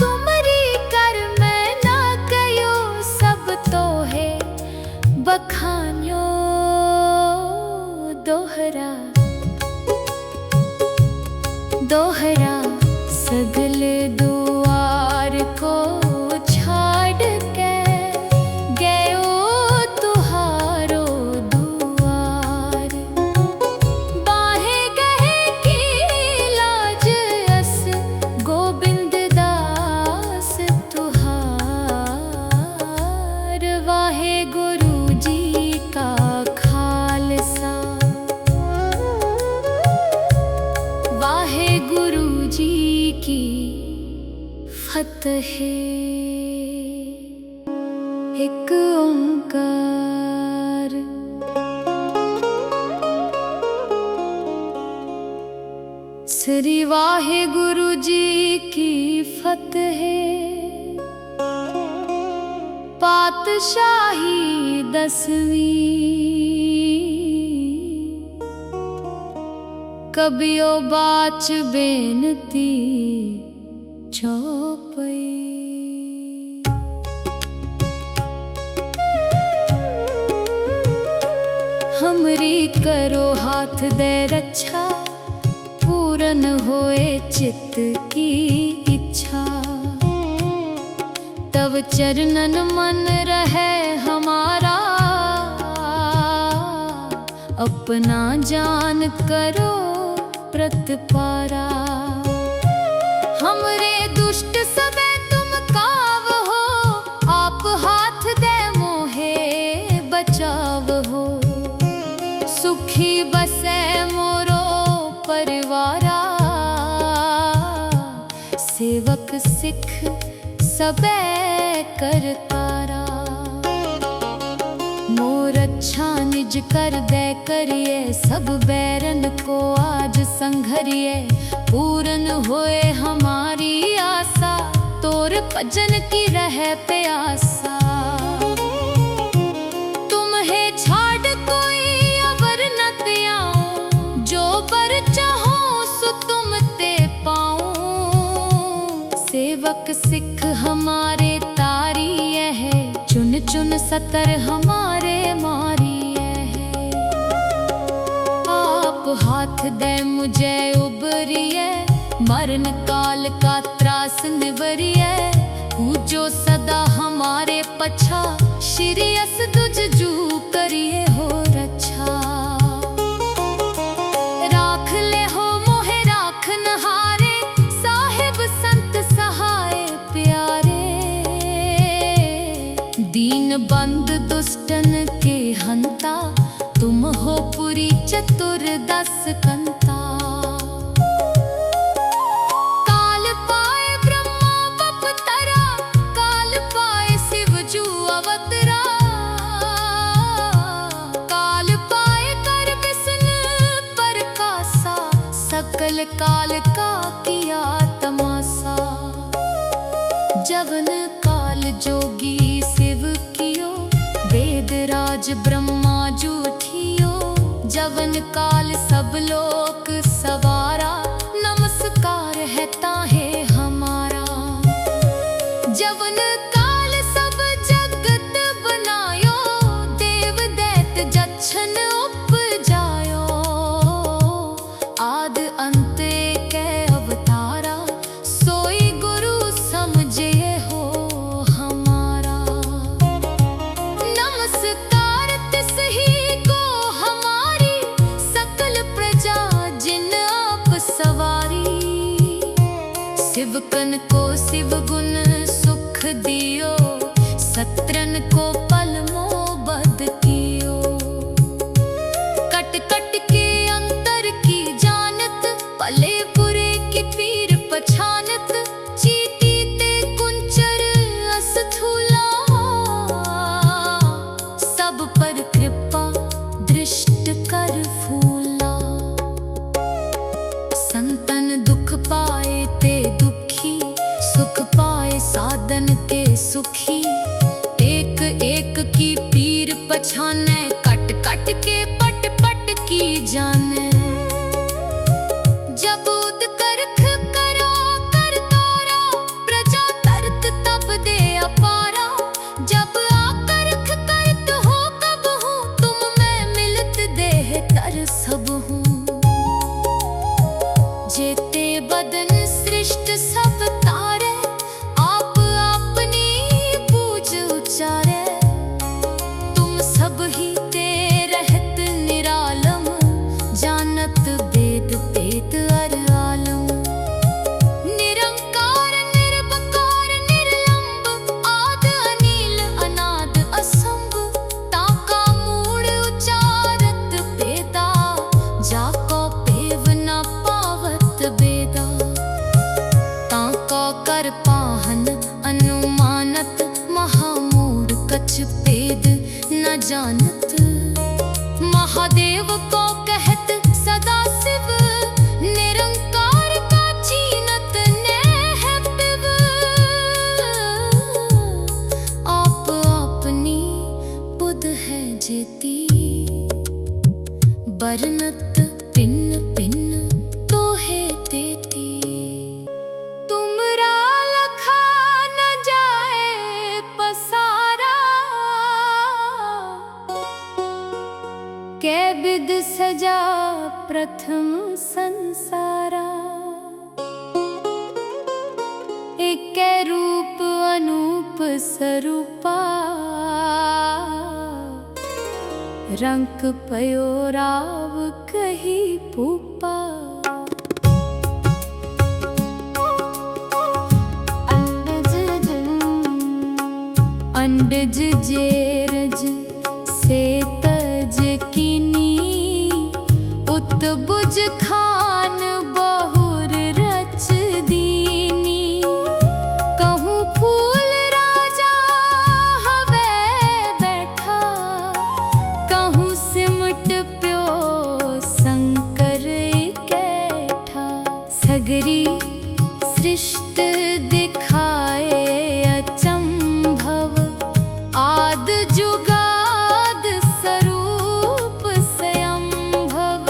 तुमरी कर मैं ना कयो सब तो है बखान्यो। दोहरा दोहरा सगल दुआर को छाड़ के गयो तुहारो दुआर। बाहे गहे की लाज अस गोबिंद दास तुहार। वाहे गुरु जी का खालसा वाहे गुरु जी की फतेह। एक ओंकार। श्री वाहे गुरु जी की फतेह। पातशाही 10वीं कबियो बाच बेनती चौपई। हमरी करो हाथ दे रक्षा पूरन होए चित्त की इच्छा। तब चरणन मन रहे हमारा अपना जान करो प्रतिपारा। हमरे दुष्ट सबे तुम काव हो आप हाथ दे मोहे बचाव हो। सुखी बसे मोरो परिवारा सेवक सिख सबे करतारा। मोर अच्छा निज कर दे करिए सब बैरन को आज संघरिए। पूरन होए हमारी आशा तोर भजन की रहे प्यासा। तुम्हें छाड़ कोई अवर न त्याऊं जो बर चाहो सो तुम ते पाऊं। सेवक सिख हमारे तारी है चुन चुन सतर हमारे मारी है। आप हाथ दे मुझे उबरिए मरण काल का त्रास निवरिए। जो सदा हमारे पछा श्री अस तुझ जू करिए हो रक्षा। राख ले हो मोहे राख नहारे साहिब संत सहाय प्यारे। दीन बंद दुष्टन के हंता तुम हो पुरी चतुर्दश कंता। काल पाए ब्रह्मा बपतरा काल पाए शिव जू अवतरा। काल पाए कर विष्णु परकासा सकल काल का किया तमाशा। जवन काल जोगी शिव कियो वेद राज ब्रह्मा जूठियो। जवन काल सब लोक सवारा नमस्कार है ताहे हमारा। जवन काल सब जगत बनायो देव दैत जच्छन उपजायो। आद अंत के अवतारा सोई गुरु समझे हो हमारा। नमस्कार तिस ही को हमारी सकल प्रजा जिन आप सवारी। शिवकन को शिव गुण सुख दियो सत्रन को पल मोबद कियो। कट कट के अंतर की जानत भले बुरे की पीर पछानत। चीटी ते कुंत सुखी। एक एक की पीर पछाने, कट कट के पट पट की जाने। जब उद करख करो कर तोरा, प्रजा तरत तब दे अपारा। जब आकरख करत हो कब हूँ, तुम मैं मिलत देह तर सब हूँ। जेते बदन सृष्ट सब तारे, आप अपनी पूज उचारे। तुम सब ही ते रहत निरालम, जानत वेद वेद अर आलम। निरंकार निर्वकार निर्लंब, आद अनील अनाद असंभ। ताका मूढ़ उचारत वेदा, जाको पेव न पावत बेदा। ताका कर पाहन अनुमानत, महामूढ़ कछ भेद न जानत। महादेव को कहत सदा शिव, निरंकार का चीनत नेह पिव। आप अपनी बुध है जेती, बरनत पिन्न पिन्न तो है देती। तुमरा लखा न जाए पसारा, कै बिद सजा प्रथम संसारा। एक रूप अनूप स्वरूपा, रंक पयो राव कही भूपा। अंडज जेरज से तज कीनी, उत्बुज खान बहुर रच दीनी। कहूँ फूल राजा हवे बैठा, कहूँ सिमट प्यो शंकर कैठा। सगरी सृष्ट दिखाए अचंभव, आद जुगाद स्वरूप स्वयंभव।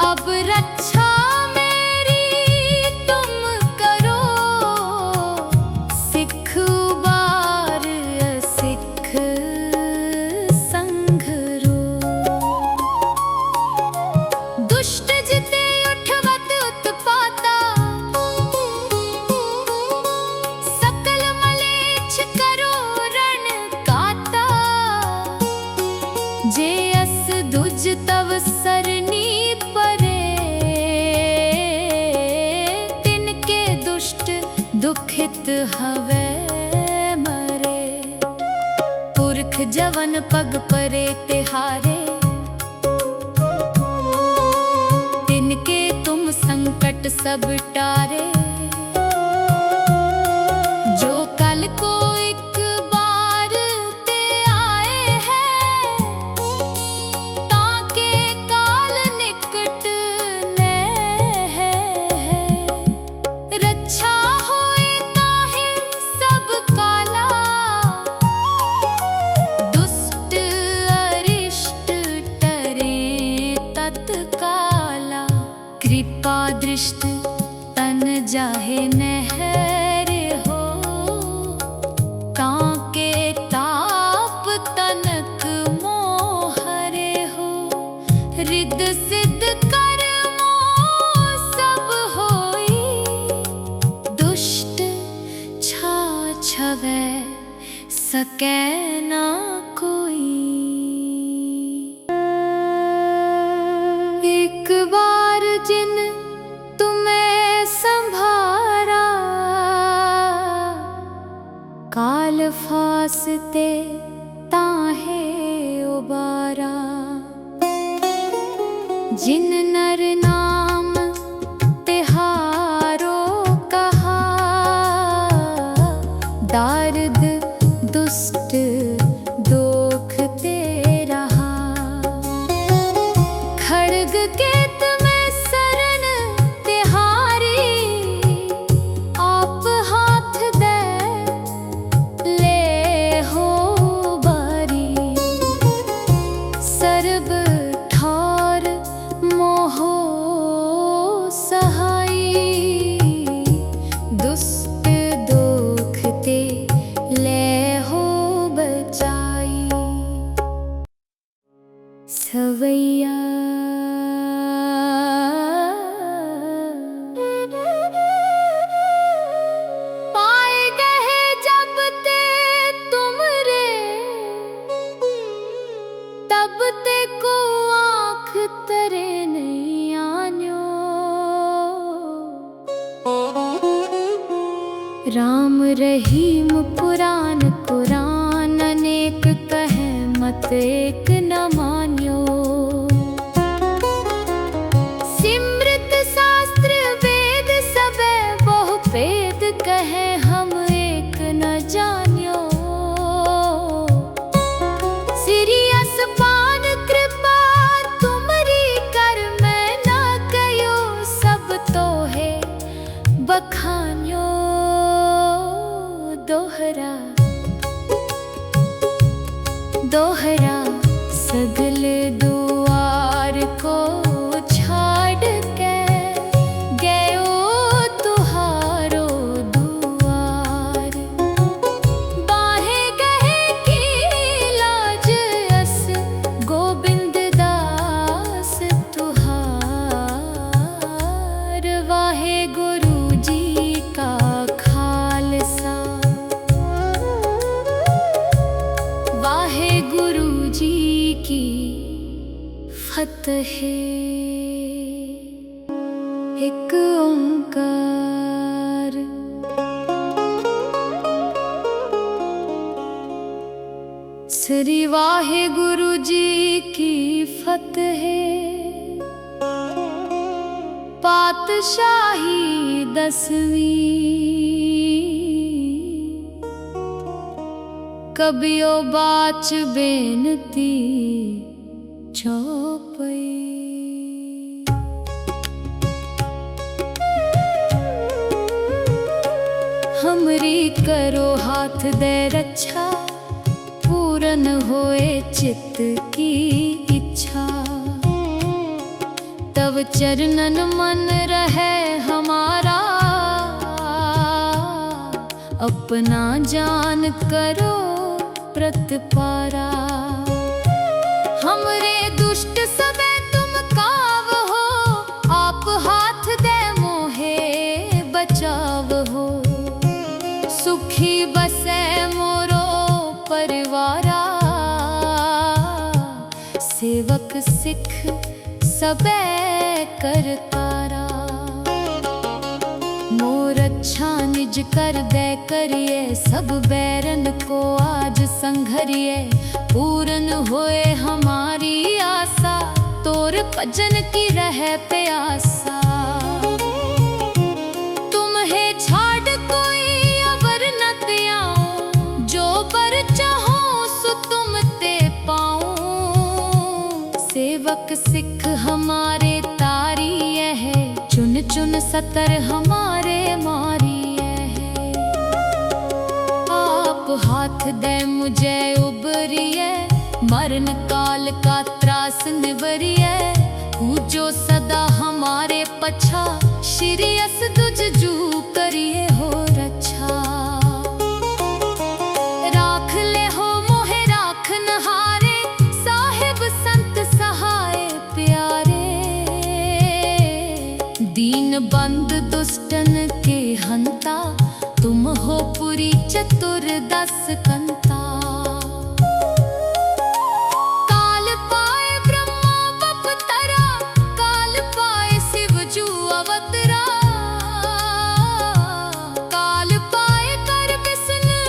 अब रक्षा मेरी तुम करो, सिख उबार असिख संघरो। दुष्ट जिते उठवत उत्पाता, सकल मलेच्छ करो रण काता। जे अस दुज तव सरनी परे, तिनके दुष्ट दुखित हवे मरे। पुरख जवन पग परे तिहारे, तिनके तुम संकट सब टारे। जो कल को एक बार ते आए हैं, ताके काल निकट ने है। रक्षा होए ताहि सब काला, दुष्ट अरिष्ट टरे तत्काला। कृपा दृष्ट तन जाहे नहर हो, कांके ताप तनक मोहरे हो। रिद सिद्ध कर्मो सब होई, दुष्ट छा छवै सकै ना कोई। एक बार जिन तुम्हें संभारा, काल फासते ताहे उबारा। जिन नर नाम तिहारो कहा, दारद दुष्ट दोख ते रहा। खड़ग केत में शरण तिहारी, आप हाथ दे राम रहीम पुराण कुरान अनेक कहे मत एक न मान्यो। सिमृत शास्त्र वेद सबे बहु भेद कहे हम एक न जान्यो। सिरियस पान कृपा तुमरी कर मैं ना कयो सब तो है बखान्यो। दोहरा दोहरा सगल दुआर को छाड़ के गयो तुहारो दुआर। बाहे गहे की लाज अस गोबिंद दास तुहार। वाहे गुरु जी का खालसा वाहे गुरु जी की फतेह। एक ओंकार। श्री वाहे गुरु जी की फतेह। पातशाही 10वीं कबियो बाच बेनती चौपई। हमरी करो हाथ दे रक्षा पूरन होए चित्त की इच्छा। तब चरणन मन रहे हमारा अपना जान करो प्रतिपारा। हमरे दुष्ट सबे तुम काव हो आप हाथ दे मोहे बचाव हो। सुखी बसे मोरो परिवारा सेवक सिख सबे करतारा। मोर अच्छा निज कर दे करिए सब बैरन को आज संघरिए। पूरन होए हमारी आशा तोर भजन की रहे प्यासा। तुम्हें छाड़ कोई अवर न त्याऊं जो बर चाहो सो तुम ते पाऊं। सेवक सिख हमारे तारी है चुन चुन सतर हमारे मारी है। आप हाथ दे मुझे उबरिए मरण काल का त्रास निवरिए। जो सदा हमारे पछा श्री अस तुझ जू करिए हो रक्षा। राख ले हो मोहे राख नहारे साहिब संत सहाय प्यारे। दीन बंद दुष्टन के हंता तुम हो पुरी चतुर्दश कंता। काल पाए ब्रह्मा बपतरा काल पाए शिव जू अवतरा। काल पाए कर विष्णु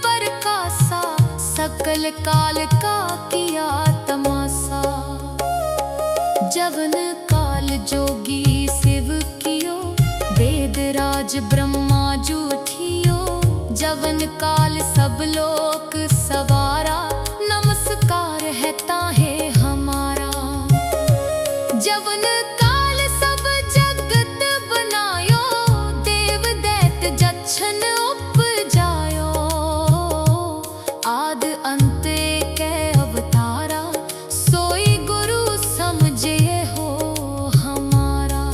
परकासा सकल काल का किया तमाशा। जवन काल जोगी शिव कियो वेद राज ब्रह्मा जूठियो। जवन काल सब लोक सवारा नमस्कार है ताहे हमारा। जवन काल सब जगत बनायो देव दैत जच्छन उपजायो। आद अंत के अवतारा सोई गुरु समझे हो हमारा।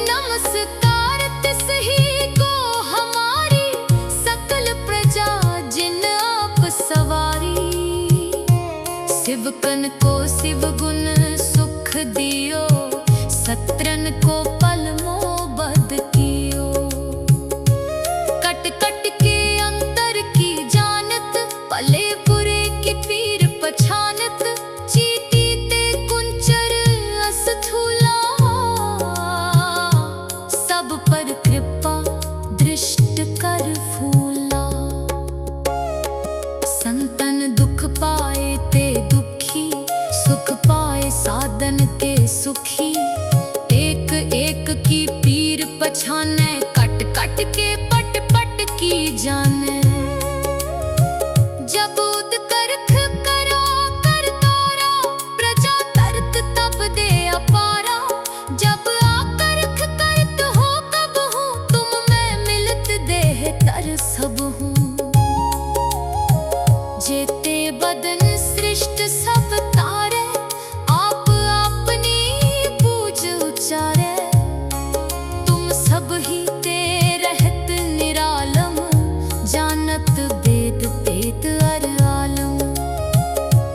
नमस्कार तिस ही को हमारी सकल प्रजा जिन के पट पट की जाने। जब उद करख करो कर तोरा, प्रजा तरत तब दे अपारा। जब आकरख करत हो कब हूँ, तुम मैं मिलत देह तर सब हूँ। जेते बदन सृष्ट सब तारे, आप अपनी पूज उचारे। तुम सब ही ते रहत निरालम, जानत वेद वेद अर आलम।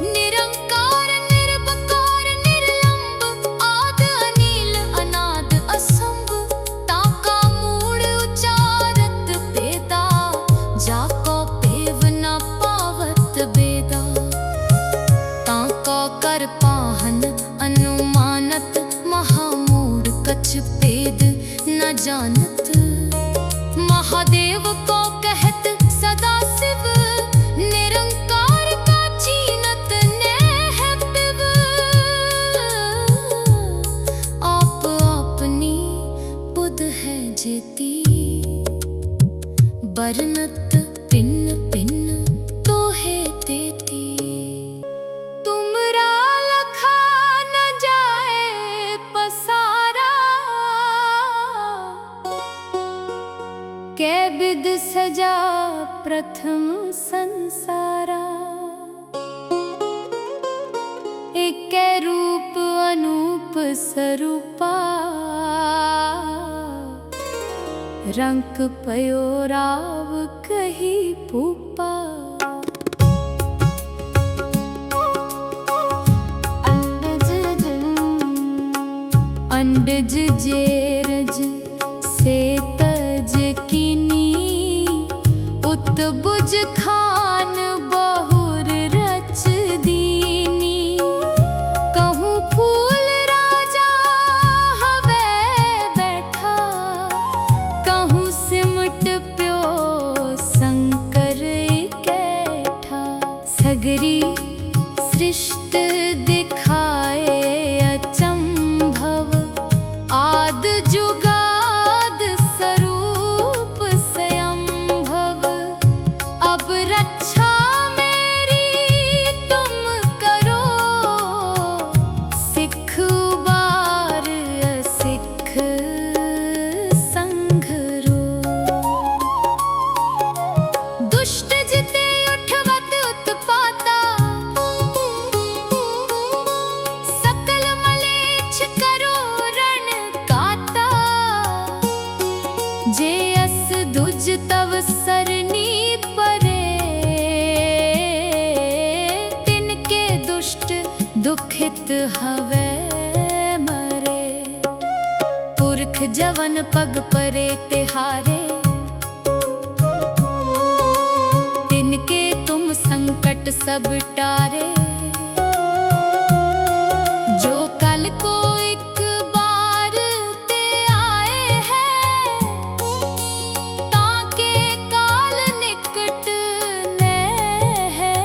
निरंकार निर्वकार निर्लंब, आद अनील अनाद असंभ। ताका मूढ़ उचारत वेदा, जाको पेव न पावत बेदा। ताका कर पाहन अनुमानत, महामूढ़ कछ भेद न जानत। महादेव को कहत सदा शिव, निरंकार का चीनत नेह पिव। आप अपनी बुध है जेती, बरनत पिन पिन तो है देती। तुमरा लखा न जाए पसारा, कै बिद सजा प्रथम संसारा। एकै रूप अनूप स्वरूपा, रंक पयो राव कही भूपा। अंडज जेरज से तज कीनी, उत्बुज खान बहुर रच दीनी। कहूँ फूल राजा हवे बैठा, कहूँ सिमट प्यो शंकर कैठा। सगरी सृष्ट दिखाए अचंभव, आद जुगाद स्वरूप स्वयंभव। अब रक्षा मेरी तुम करो, सिख उबार असिख संघरो। दुष्ट जिते उठवत उत्पाता, सकल मलेच्छ करो रण काता। जे अस दुज तव सरनी परे, तिनके दुष्ट दुखित हवे मरे। पुरख जवन पग परे तिहारे, तिनके तुम संकट सब टारे। जो कल को एक बार ते आए हैं, ताके काल निकट ने है।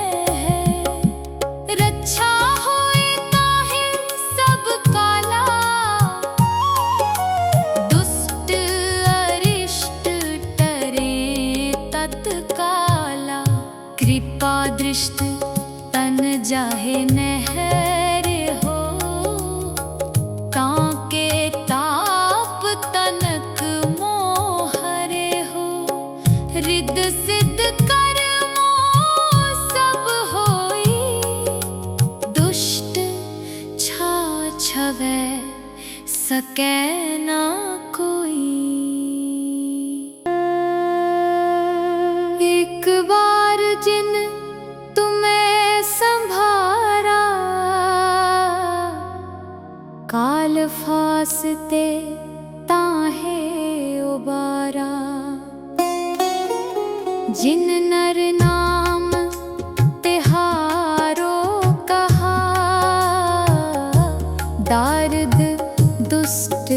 रक्षा होए ताहि सब काला, दुष्ट अरिष्ट टरे तत्काला। कृपा दृष्ट तन जाहे नहर हो, कांके ताप तनक मोहरे हो। रिद सिद्ध कर्मो सब होई, दुष्ट छा छवै सकै ना कोई। एक बार जिन तुम्हें संभारा, काल फासते ताहे उबारा। जिन नर नाम तिहारो कहा, दारद दुष्ट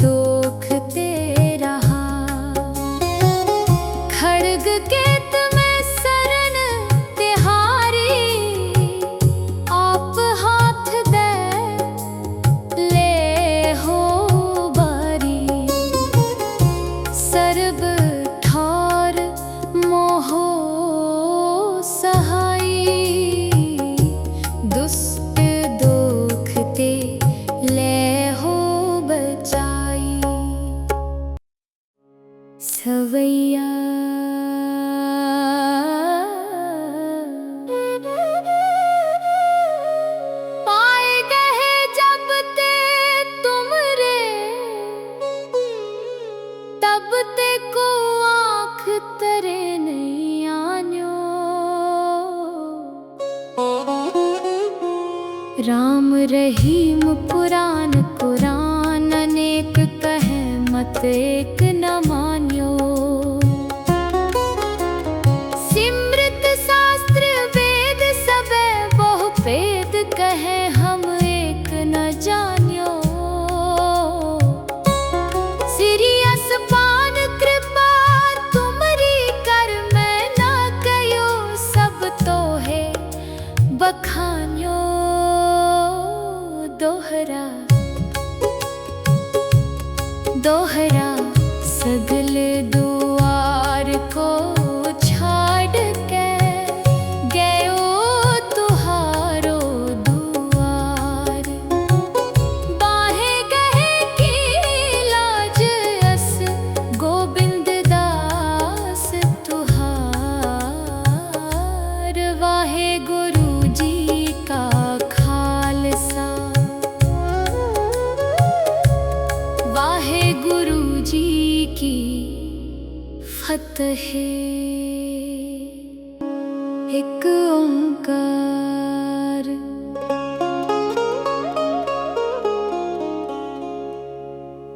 दोख ते रहा। खड़ग केत में शरण तिहारी, आप हाथ दे ले हो बारी। सर्व सवैया। पाए गए जब ते तुमरे, तब ते को आँख तरे नहीं आन्यो। राम रहीम पुराण कुरान अनेक कहे मत एक न मान्यो। सिमृत शास्त्र वेद सबे बहु भेद कहे हम एक न जान्यो। सिरियस पान कृपा तुमरी कर मैं ना कयो, सब तो है बखान्यो। दोहरा दोहरा सगल दुआर को छाड़ के गयो तुहारो दुआर। बाहे गए की लाज अस गोबिंद दास तुहार। वाहे गुरु जी का खालसा, वाहे गुरु जी की फतेह। एक ओंकार।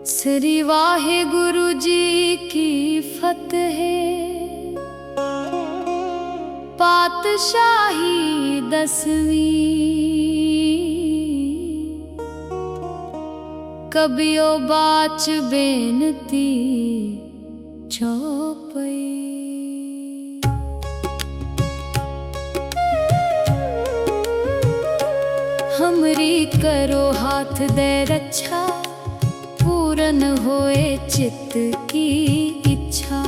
श्री वाहे गुरु जी की फतेह। पातशाही 10वीं कबियो बाच बेनती चौपई। हमरी करो हाथ दे रक्षा, पूरन होए चित्त की इच्छा।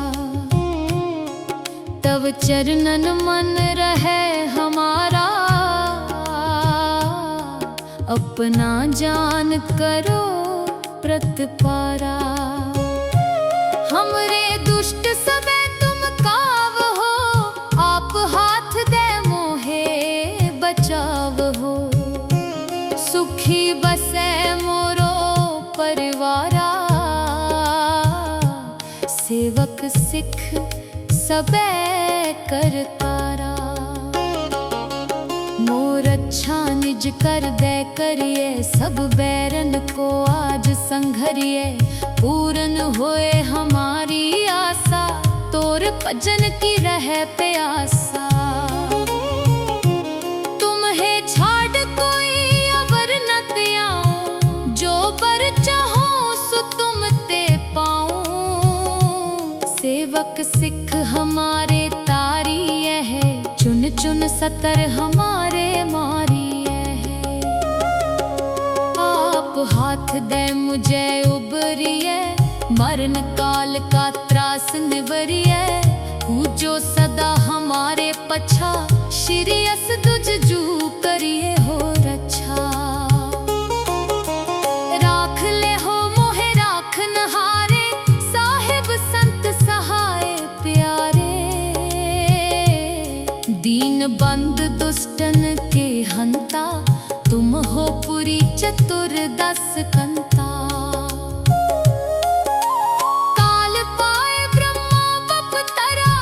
तब चरणन मन रहे हमारा, अपना जान करो प्रतिपारा। हमरे दुष्ट सबे तुम काव हो, आप हाथ दे मोहे बचाव हो। सुखी बसे मोरो परिवारा, सेवक सिख सबे करतारा। मोर अच्छा निज कर दे करिए, सब बैरन को आज संघरिए। पूरन होए हमारी आशा, तोर भजन की रहे प्यासा। तुम्हें छाड़ कोई अवर न त्याऊं, जो बर चाहो सो तुम ते पाऊं। सेवक सिख हमारे तारी है, चुन चुन सतर हमारे मारी है। आप हाथ दे मुझे उबरिए, मरण काल का त्रास निवरिए। पूजो सदा हमारे पछा, श्री अस तुझ जू करिए हो रक्षा। राख ले हो मोहे राखन हारे, साहिब संत सहाय प्यारे। दीन बंद दुष्टन के हंता, तुम हो पुरी चतुर 10 कंता। काल पाए ब्रह्मा बपतरा,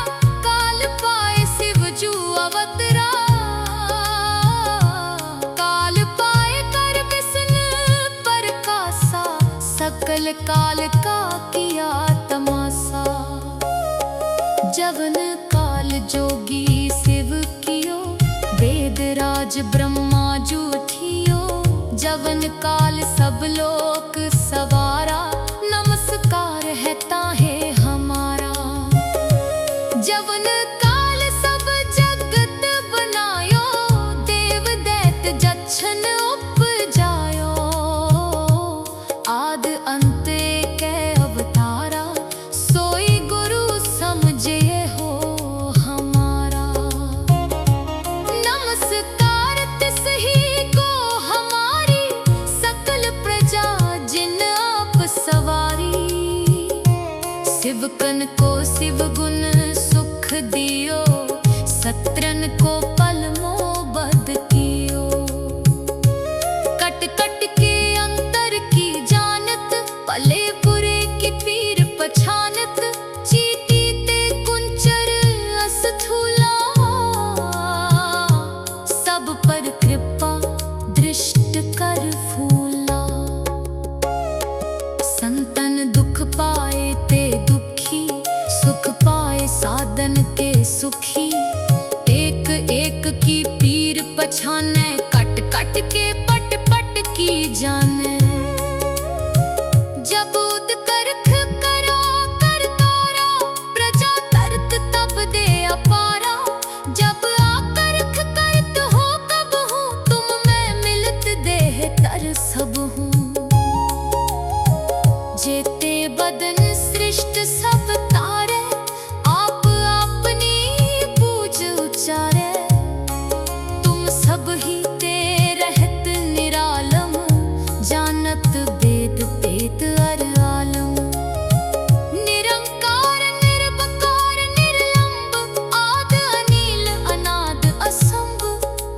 काल पाए शिव जू अवतरा। काल पाए कर विष्णु परकासा, सकल काल का किया तमाशा। जवन काल जोगी शिव कियो, वेद राज ब्रह्मा जूठियो। जवन काल सब लोक सवारा, नमस्कार है ताहे हमारा। जवन काल सब जगत बनायो, देव दैत जच्छन उपजायो। आद अंत के अवतारा, सोई गुरु समझे हो हमारा। नमस्कार तिस ही को हमारी, सकल प्रजा जिन आप सब शिवकन को शिव गुण सुख दियो, सत्रन को पल मोबद कियो। कट कट के अंतर की जानत, भले बुरे की पीर पछानत। चीटी ते कुंचर अस थूला, सब पर कृपा दृष्ट कर फूला। संतन दुख पाए ते दुखी, सुख पाए साधन के सुखी। एक एक की पीर पछाने, कट कट के पट पट की जाने। जब उद करख करो कर तोरा, प्रजा तरत तब दे अपारा। जब आकरख करत हो कब हूँ, तुम मैं मिलत देह तर सब हूँ। जेते बदन सृष्ट सब तारे, आप अपनी पूज उचारे। तुम सब ही ते रहत निरालम, जानत वेद वेद अर आलम। निरंकार निर्वकार निर्लंब, आद अनील अनाद असंभ।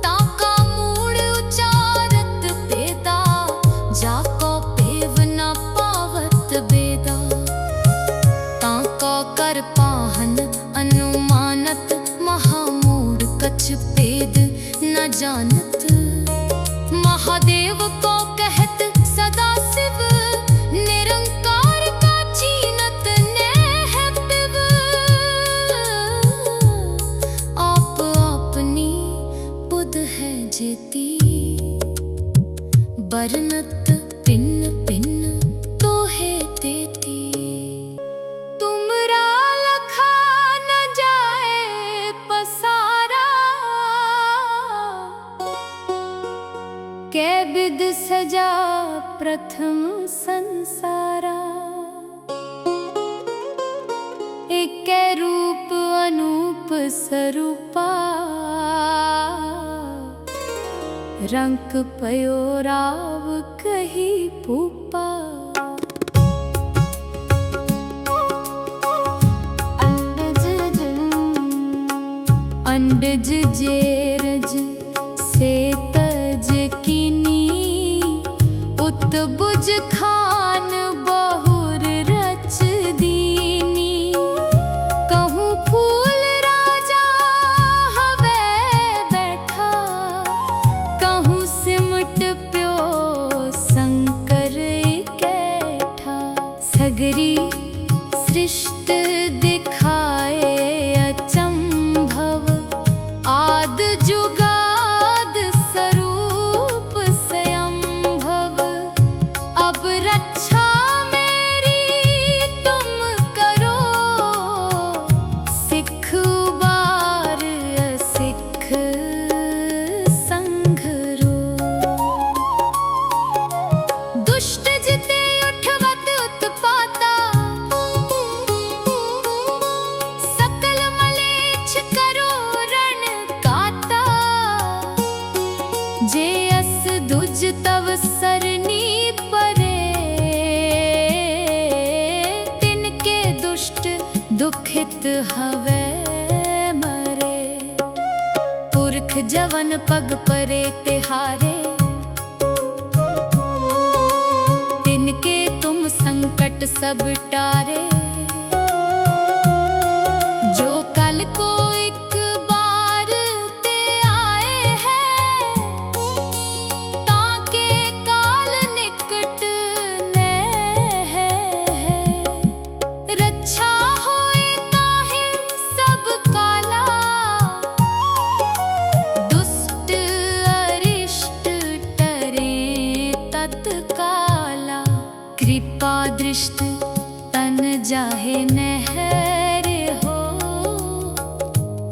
ताका मूढ़ उचारत वेदा, जाको पेव न पावत बेदा। ताका कर पाहन अनुमानत, महामूढ़ कछ भेद न जानत। महादेव को कहत सदा शिव, निरंकार का चीनत नेह पिव। आप अपनी बुध है जेती, बरनत पिन्न पिन्न तो है देती। तुमरा लखा न जाए पसारा, कै बिद सजा प्रथम संसारा। एक रूप अनूप स्वरूपा, रंक पयो राव कही भूपा। अंडज जेरज से तज कीनी, उत्बुज खान बहुर रच दीनी। कहूँ फूल राजा हवे बैठा, कहूँ सिमट प्यो शंकर कैठा। सगरी सृष्ट दिखाए अचंभव, आद जुगाद स्वरूप स्वयंभव। अब रक्षा मेरी तुम करो, सिख उबार सिख संघरो। दुष्ट जिते उठवत उत्पाता, सकल मलेच्छ करो रण काता। जे अस दुज तव सरनी परे, तिनके दुष्ट दुखित हवे मरे। पुरख जवन पग परे तिहारे, तिनके तुम संकट सब टारे। जो कल को एक बार ते आए हैं, ताके काल निकट ने है। रक्षा होए ताहि सब काला, दुष्ट अरिष्ट टरे तत्काला। कृपा दृष्ट तन जाहे नहर हो,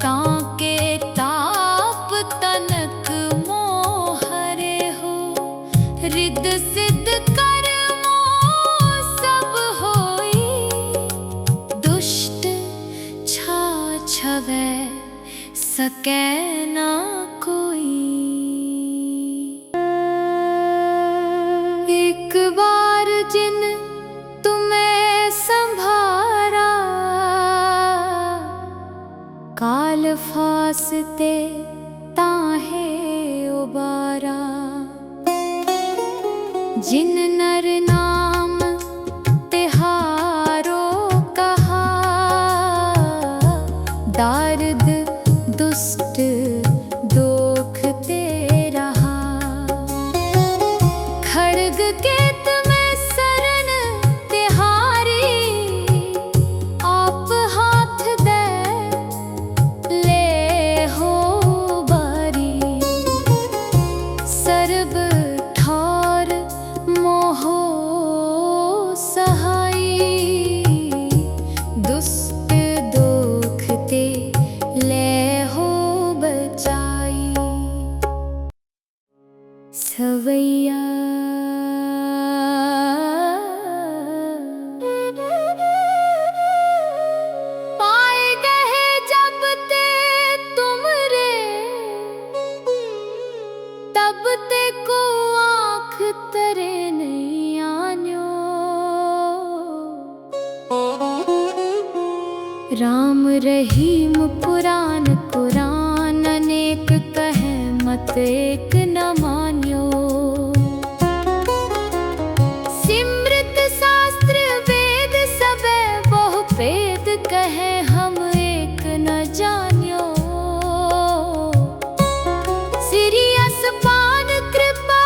ताके ताप तनक मोहरे हो। रिद सिद्ध कर्मो सब होई, दुष्ट छा छवै सकै ना कोई। एक बार जिन तुम्हें संभारा, वास्ते ताहे उबारा। जिन नर नाम तिहारो कहा, दारद दुष्ट दोख ते रहा। खड़ग केत में शरण तिहारी, आप हाथ दे ले हो बारी। सर्ब ठौर मोहो सहाई, दुष्ट दोख ते ले हो बचाई। सवैया पाए गए जब ते तुमरे, तब ते को आँख तरे नहीं आन्यो। राम रहीम पुराण कुरान, अनेक कहे मत एक न मान्यो। सिमृत शास्त्र वेद सबे बहु भेद, कहे हम एक न जान्यो। सिरियस पान कृपा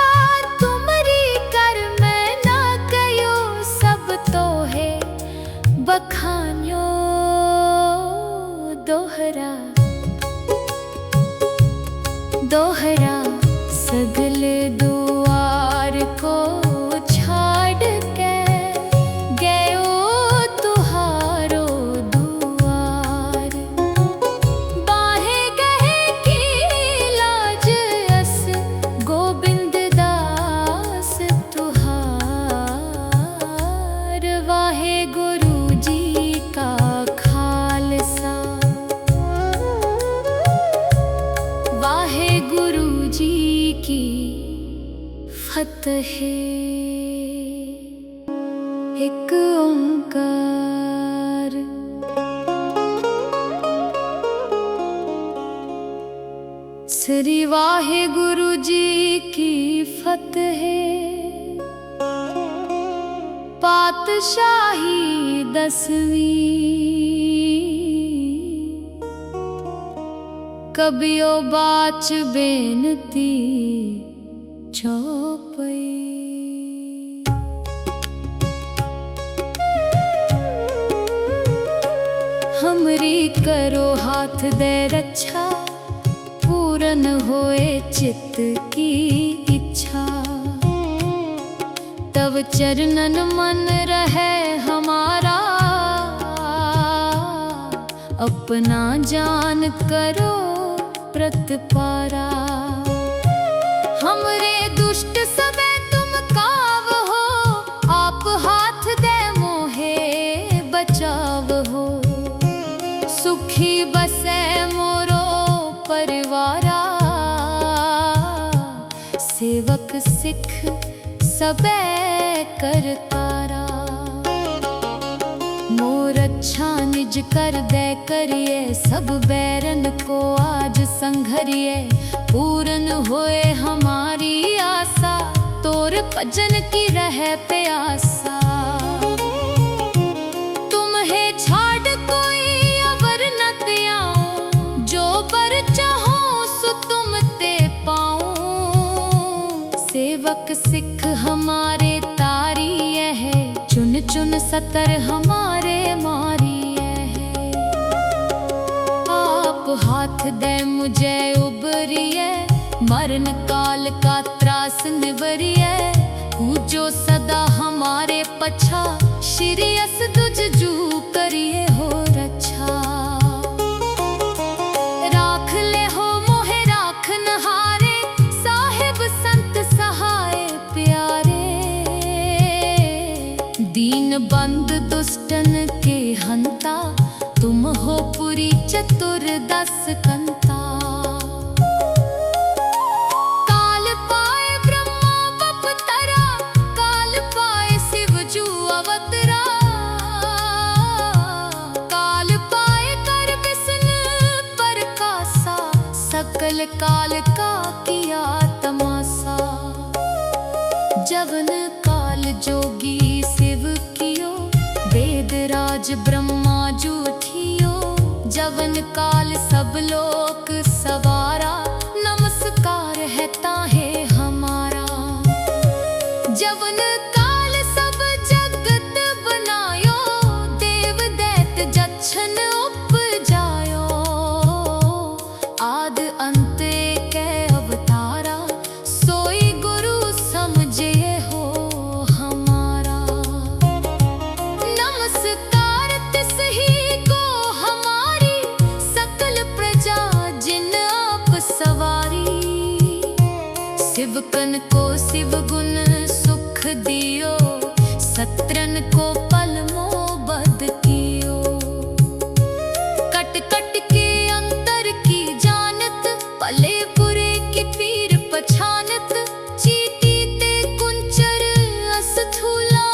तुमरी कर, मैं न कयो सब तो है बखान्यो। दोहरा दोहरा सगल दुआर को छाड़ के, गयो तुहारो दुआर। बाहे गए की लाज अस, गोबिंद दास तुहार। वाहे गुरु जी का खालसा, वाहे गुरु जी की फतेह। एक ओंकार। श्री वाहे गुरु जी की फतेह। पातशाही 10वीं, कबियो बाच बेनती चौपई। हमरी करो हाथ दे रक्षा, पूरन होए चित्त की इच्छा। तब चरणन मन रहे हमारा, अपना जान करो प्रतिपारा। हमरे दुष्ट सबे तुम काव हो, आप हाथ दे मोहे बचाव हो। सुखी बसे मोरो परिवारा, सेवक सिख सबे करतारा। मोर अच्छा निज कर दे करिए, सब बैरन को आज संघरिए। पूरन होए हमारी आशा, तोर भजन की रहे प्यासा। तुम्हें छाड़ कोई अवर न त्याऊं, जो बर चाहो सो तुम ते पाऊं। सेवक सिख हमारे तारी है, चुन चुन सतर हमारे मारी है। आप हाथ दे मुझे उबरिए, मरण काल का त्रास निवरिए। पूजो सदा हमारे पछा, श्री अस तुझ जू करिए हो रक्षा। राख ले हो मोहे राखन हारे, साहिब संत सहाय प्यारे। दीन बंद दुष्टन के हंता, तुम हो पुरी चतुर्दश कंता। काल पाए ब्रह्मा बपतरा, काल पाए शिव जू अवतरा। काल पाए कर विष्णु प्रकाशा, जोगी शिव कियो, वेद राज ब्रह्मा जूठियो, जवन काल सब लोक सवारा, नमस्कार है ताहे हमारा। जवन काल सब जगत बनायो, देव दैत जच्छन उपजायो, आद अंत के अवतारा, सोई गुरु समझे हो हमारा। नमस्कार तिस ही को हमारी, सकल प्रजा जिन आप सवारी। शिवकन को शिव गुण सुख दियो, सत्रन को पल मोबद कियो। कट कट के अंतर की जानत, पले बुरे की पीर पछानत, चीटी ते कुंचर अस्थूला,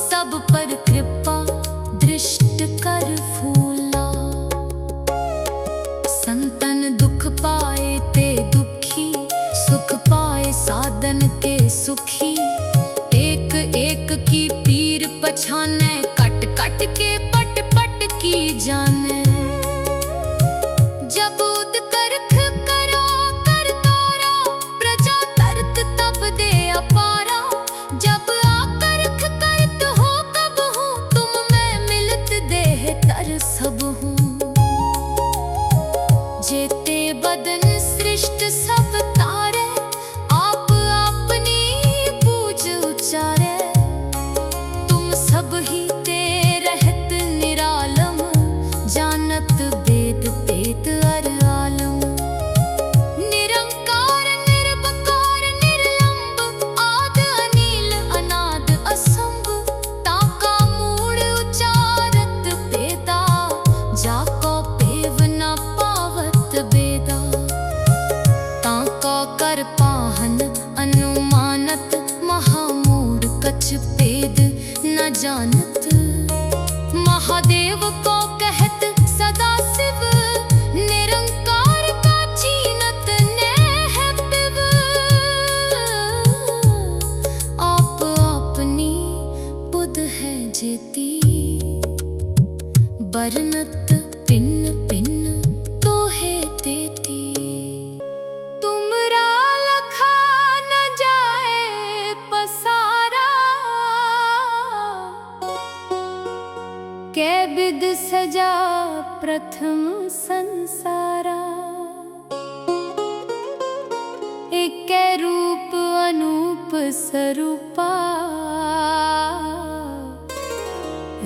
सब पर कृपा दृष्ट कर फूला। संतन दुख पाए ते दुखी, सुख पाए साधन के सुखी। एक एक की पीर पछाने, कट कट के पट पट की जाने। जब उद करख करो कर तोरा, प्रजा तरत तब दे अपारा। जब आकरख करत हो कब हूँ, तुम मैं मिलत देह तर सब हूँ। जेते बदन सृष्ट सब तारे, आप अपनी पूज उचारे। तुम सब ही ते रहत निरालम, जानत वेद वेद अर आलम। निरंकार निर्वकार निर्लंब, आद अनील अनाद असंभ। ताका मूढ़ उचारत वेदा, जाको पेव न पावत वेदा। ताका कर पाहन अनुमानत, महामूढ़ कछ वेद न जानत। महादेव को कहत सदा शिव, निरंकार का चीनत नेह पिव। आप अपनी बुध है जेती, बरनत पिन्न पिन्न तो है देती। तुमरा लखा न जाए पसारा, कै बिद सजा प्रथम संसारा। एकै रूप अनूप स्वरूपा,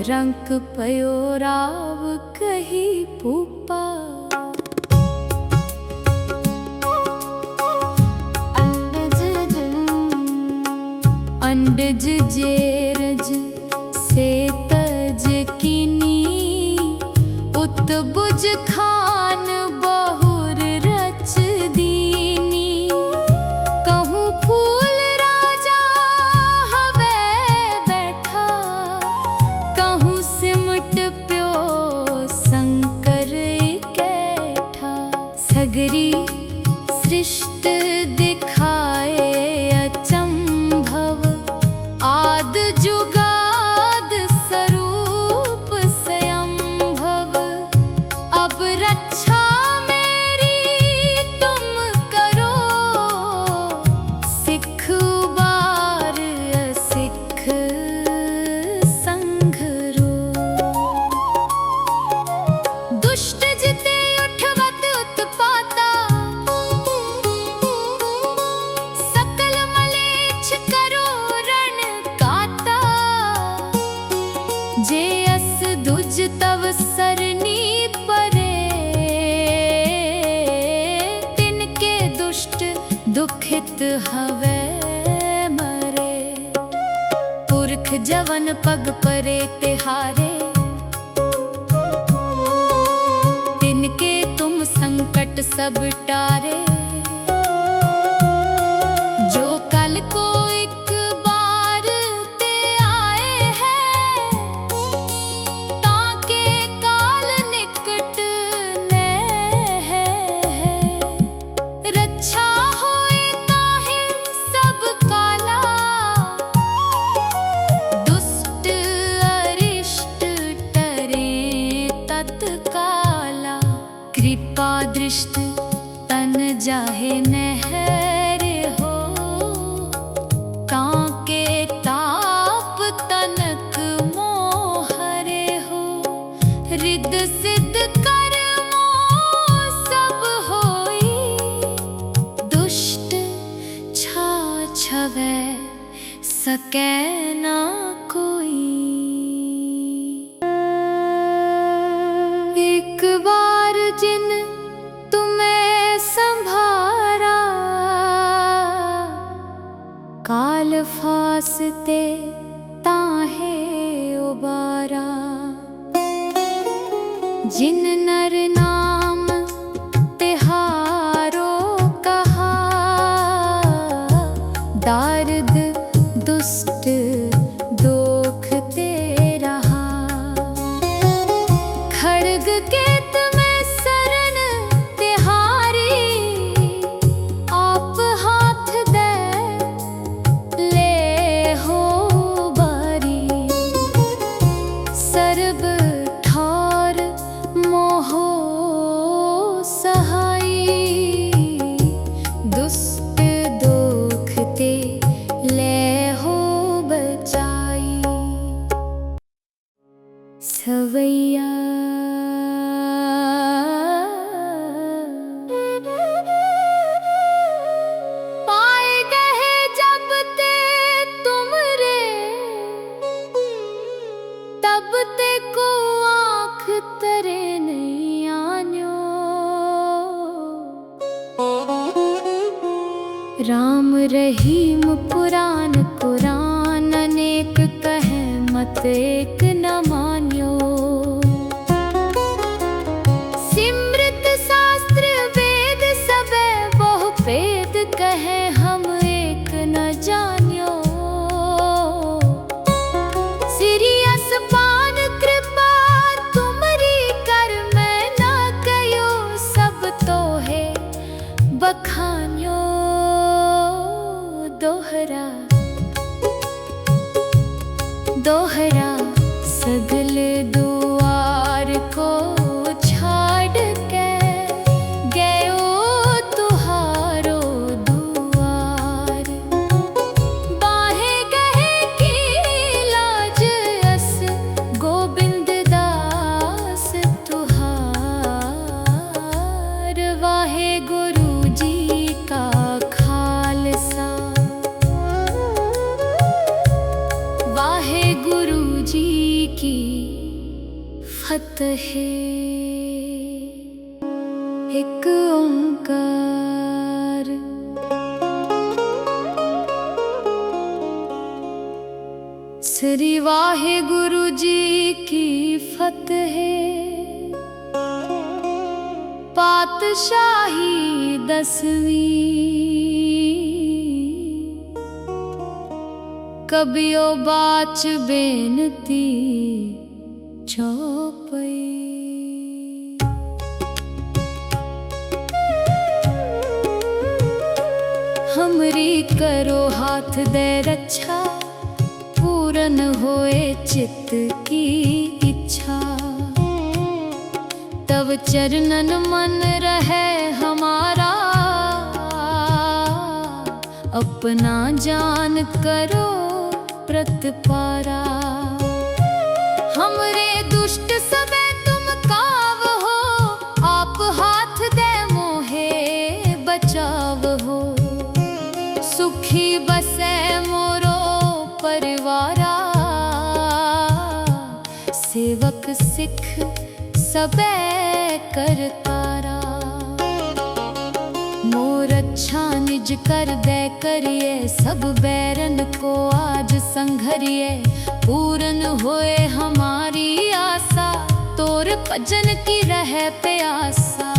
रंक पयो राव कही पूपा। अंडज जेरज से तज कीनी, उत्बुज खान बहुर रच दीनी। कहूँ फूल राजा हवे बैठा, कहूँ सिमट प्यो शंकर कैठा। सगरी सृष्ट दिखाए अचंभव, आद जुगाद स्वरूप स्वयंभव। अब रक्षा मेरी तुम करो, सिख उबार असिख संघरो। दुष्ट जिते उठवत उत्पाता, सकल मलेच्छ करो रण काता। जे अस दुज तव सरनी परे, तिनके दुष्ट दुखित हवे मरे। पुरख जवन पग परे तिहारे, तिनके तुम संकट सब टारे। जो कल को एक बार ते आए हैं, ताके काल निकट ने है। रक्षा होए ताहि सब काला, सके ना कोई। एक बार जिन तुम्हें संभारा, काल फासते ताहे उबारा। जिन नर नाम तिहारो कहा, दार्द दुष्ट दोख ते रहा। खड़ग केत में शरण तिहारी, आप हाथ दे ले हो बारी। सर्ब ठौर मोहो सहाई, दुष्ट दोख ते ले हो बचाई। सवैया पाए गए जब ते तुमरे, तब ते को आँख तरे नहीं आन्यो। राम रहीम पुराण कुरान, अनेक कहे मत एक न मान्यो। सिमृत शास्त्र वेद सबे बहु भेद, कहे हम एक न जान्यो। श्री असपान कृपा तुमरी कर, मैं न कयो सब तो है बखान्यो। दोहरा दोहरा सगल दुआर को छाड़ के, गयो तुहारो दुआर। बाहे गहे की लाज अस, गोबिंद दास तुहार। वाहे गुरु जी का खालसा, वाहे गुरु जी की फतेह। एक ओंकार। श्री वाहे गुरु जी की फतेह। पातशाही 10वीं, कबियो बाच बेनती चौपई। हमरी करो हाथ दे रक्षा, पूरन होए चित्त की इच्छा। तब चरणन मन रहे हमारा, अपना जान करो प्रतिपारा। हमरे दुष्ट सबे तुम काव हो, आप हाथ दे मोहे बचाव हो। सुखी बसे मोरो परिवारा, सेवक सिख सबे करतारा। मोर अच्छा निज कर दे करिए, सब बैरन को आज संघरिए। पूरन होए हमारी आशा, तोर भजन की रहे प्यासा।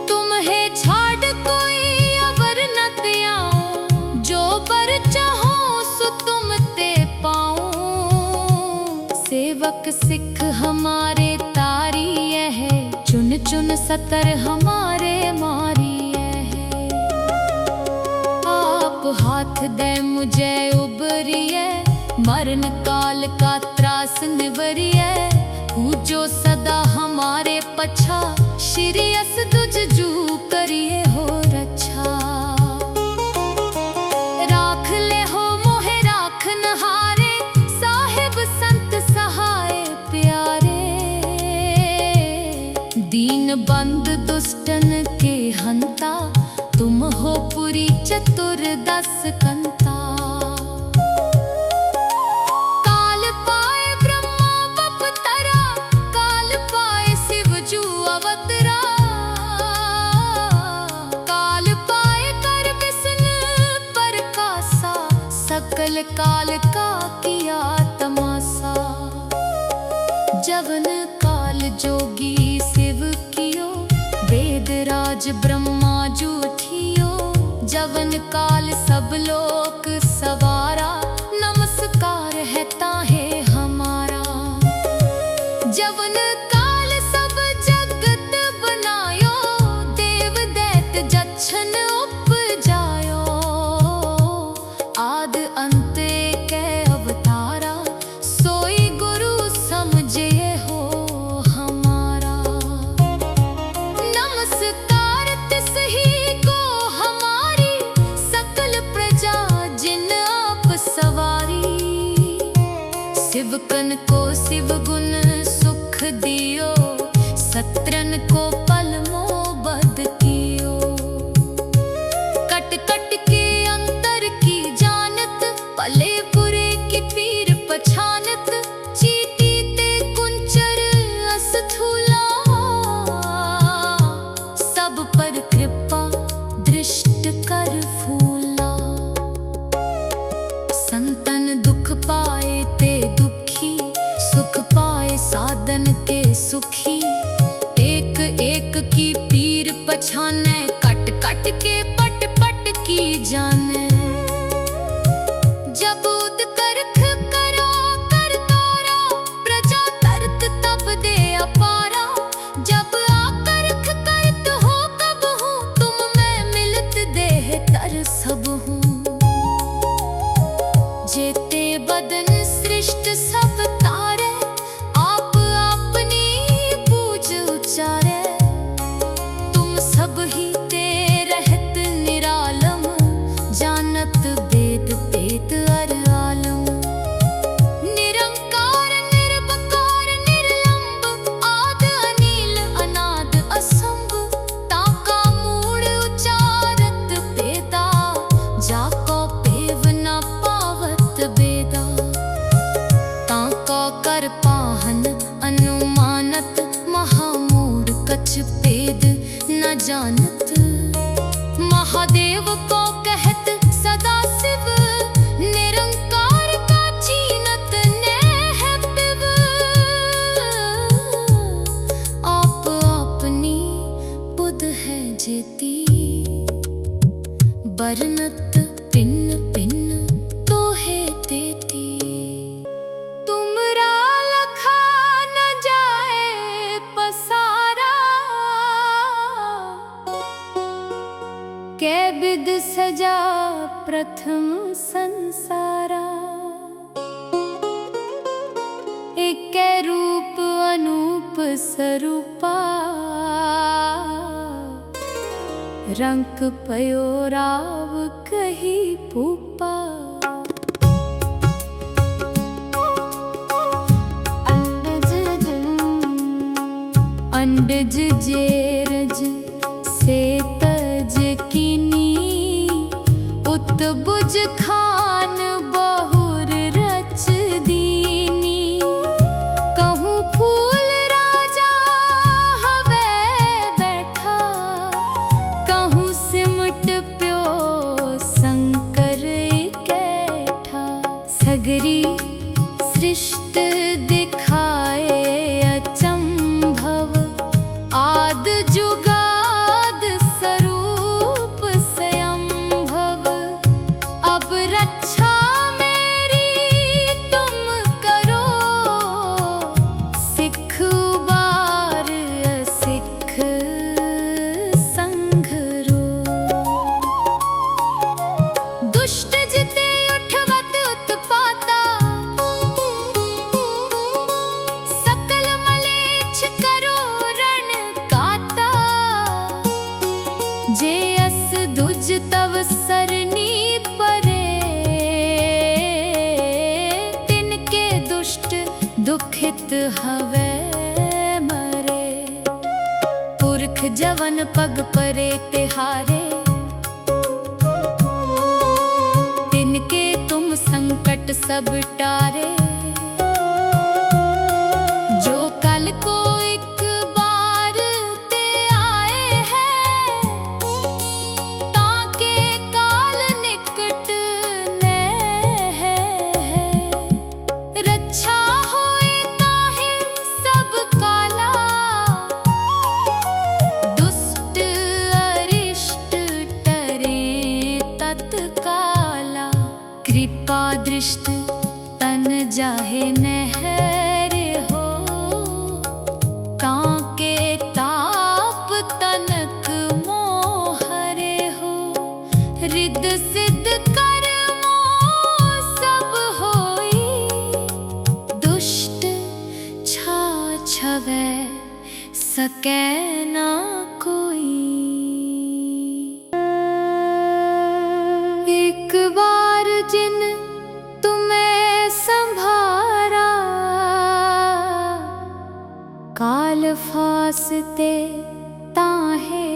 तुम्हें छाड़ कोई अवर न त्याऊं, जो बर चाहो सो तुम ते पाऊं। सेवक सिख हमारे तारी है, चुन चुन सतर हमारे मारी है। आप हाथ दे मुझे उबरिए, मरण काल का त्रास निवरिए। जो सदा हमारे पछा, श्री अस तुझ जू करिए हो रक्षा। राख ले हो मोहे राख नहारे, साहिब संत सहाय प्यारे। दीन बंद दुष्टन के हंता, तुम हो पुरी चतुर 10 कंता। का किया तमाशा। जवन काल जोगी शिव कियो, वेद राज ब्रह्मा जूठियो। जवन काल सब लोक सवारा, नमस्कार है ताहे हमारा। जवन काल सब जगत बनायो, देव दैत जच्छन उपजायो। आद अंत कै अवतारा, सोई गुरु समझे हो हमारा। नमस्कार तिस ही को हमारी, सकल प्रजा जिन आप सवारी। शिव कन को शिव गुण सुख दियो, सत्रन को पल मोबद कियो। कट कट के अंतर की जानत, भले बुरे की पीर पछानत। चीटी ते कुंचर अस्थूला, सब पर कृपा दृष्ट कर फूला। संतन दुख पाए ते दुखी, सुख पाए साधन के सुखी। एक एक की पीर पछाने, कट कट के पट पट की जाने। जब उद करख करो कर तोरा, प्रजा तरत तब दे अपारा। जब आकरख करत हो कब हूँ, तुम मैं मिलत देह तर सब हूँ। जेते बदन सृष्ट सब तारे, आप अपनी पूज उचारे। तुम सब ही ते रहत निरालम, जानत वेद वेद अर आलम। निरंकार निर्वकार निर्लंब, आद अनील अनाद असंभ। ताका मूढ़ उचारत वेदा, जाको पेव न पावत बेदा। ताका कर पाहन अनुमानत, महामूढ़ कछ भेद न जानत। महादेव को कहत सदा शिव, निरंकार का चीनत नेह पिव। आप अपनी बुध है जेती, बरनत पिन्न पिन्न तो है देती। तुमरा लखा न जाए पसारा, कै बिद सजा प्रथम संसारा। एकै रूप अनूप स्वरूपा, रंक पयो राव कही भूपा। अंडज जेरज से तज कीनी, उत्बुज खान बहुर रच दीनी। कहूँ फूल राजा हवे बैठा, कहूँ सिमट प्यो शंकर कैठा। सगरी सृष्ट दिखाए अचंभव, आद जुगाद स्वरूप स्वयंभव। अब रक्षा मेरी तुम करो, सिख उबार असिख संघरो। दुष्ट जिते उठवत उत्पाता, सकल मलेच्छ करो रण काता। जे अस दुज तव सरनी परे, तिनके दुष्ट दुखित हवे मरे। पुरख जवन पग परे तिहारे, तिनके तुम संकट सब टारे। जो कल को एक बार ते आए हैं, ताके काल निकट ने है। जाहे नहर हो, कांके ताप तनक मोहरे हो। रिद सिद्ध कर्मो सब होई, दुष्ट छा छवै सकै ना कोई। एक बार जिन तुम्हें संभारा, काल फासते ताहे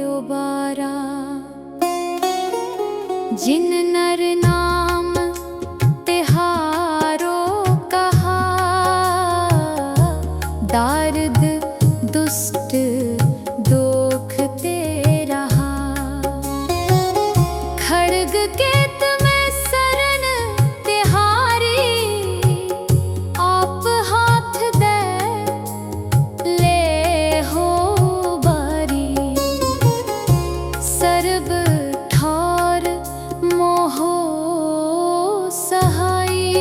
उबारा। जिन नर नाम तिहारो कहा, दारद दुष्ट दोख ते रहा। खड़ग केत में शरण तिहारी, आप हाथ दे ले हो बारी। सर्ब ठौर मोहो सहाई,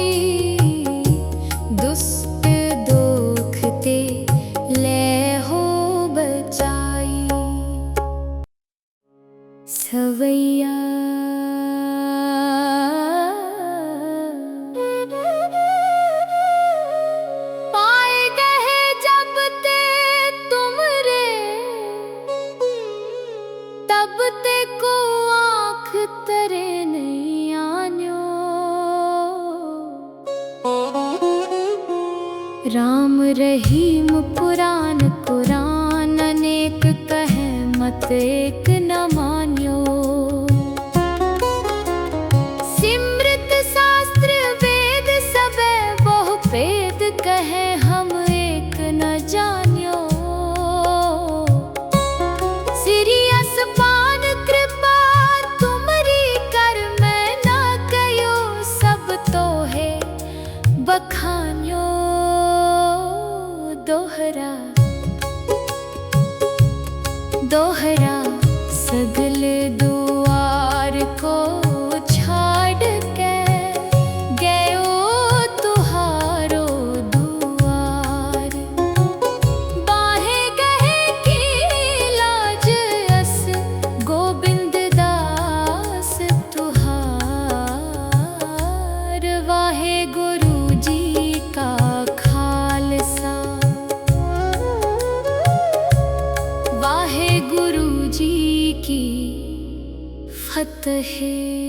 दुष्ट दोख ते ले हो बचाई। सवैया पाए गए जब ते तुमरे, तब ते को आँख तरे नहीं आन्यो। राम रहीम पुराण कुरान, अनेक कहे मत एक न मान्यो। सिमृत शास्त्र वेद सबे बहु भेद, कहे हम एक न जान्यो। सिरियस पान कृपा तुमरी कर, मैं ना कयो सब तो है बखान्यो। दोहरा दोहरा सगल दुआर को छाड़ के, गयो तुहारो दुआर। बाहे गए की लाज अस, गोबिंद दास तुहार। वाहे गुरु जी का खालसा, वाहे गुरु जी की फतेह।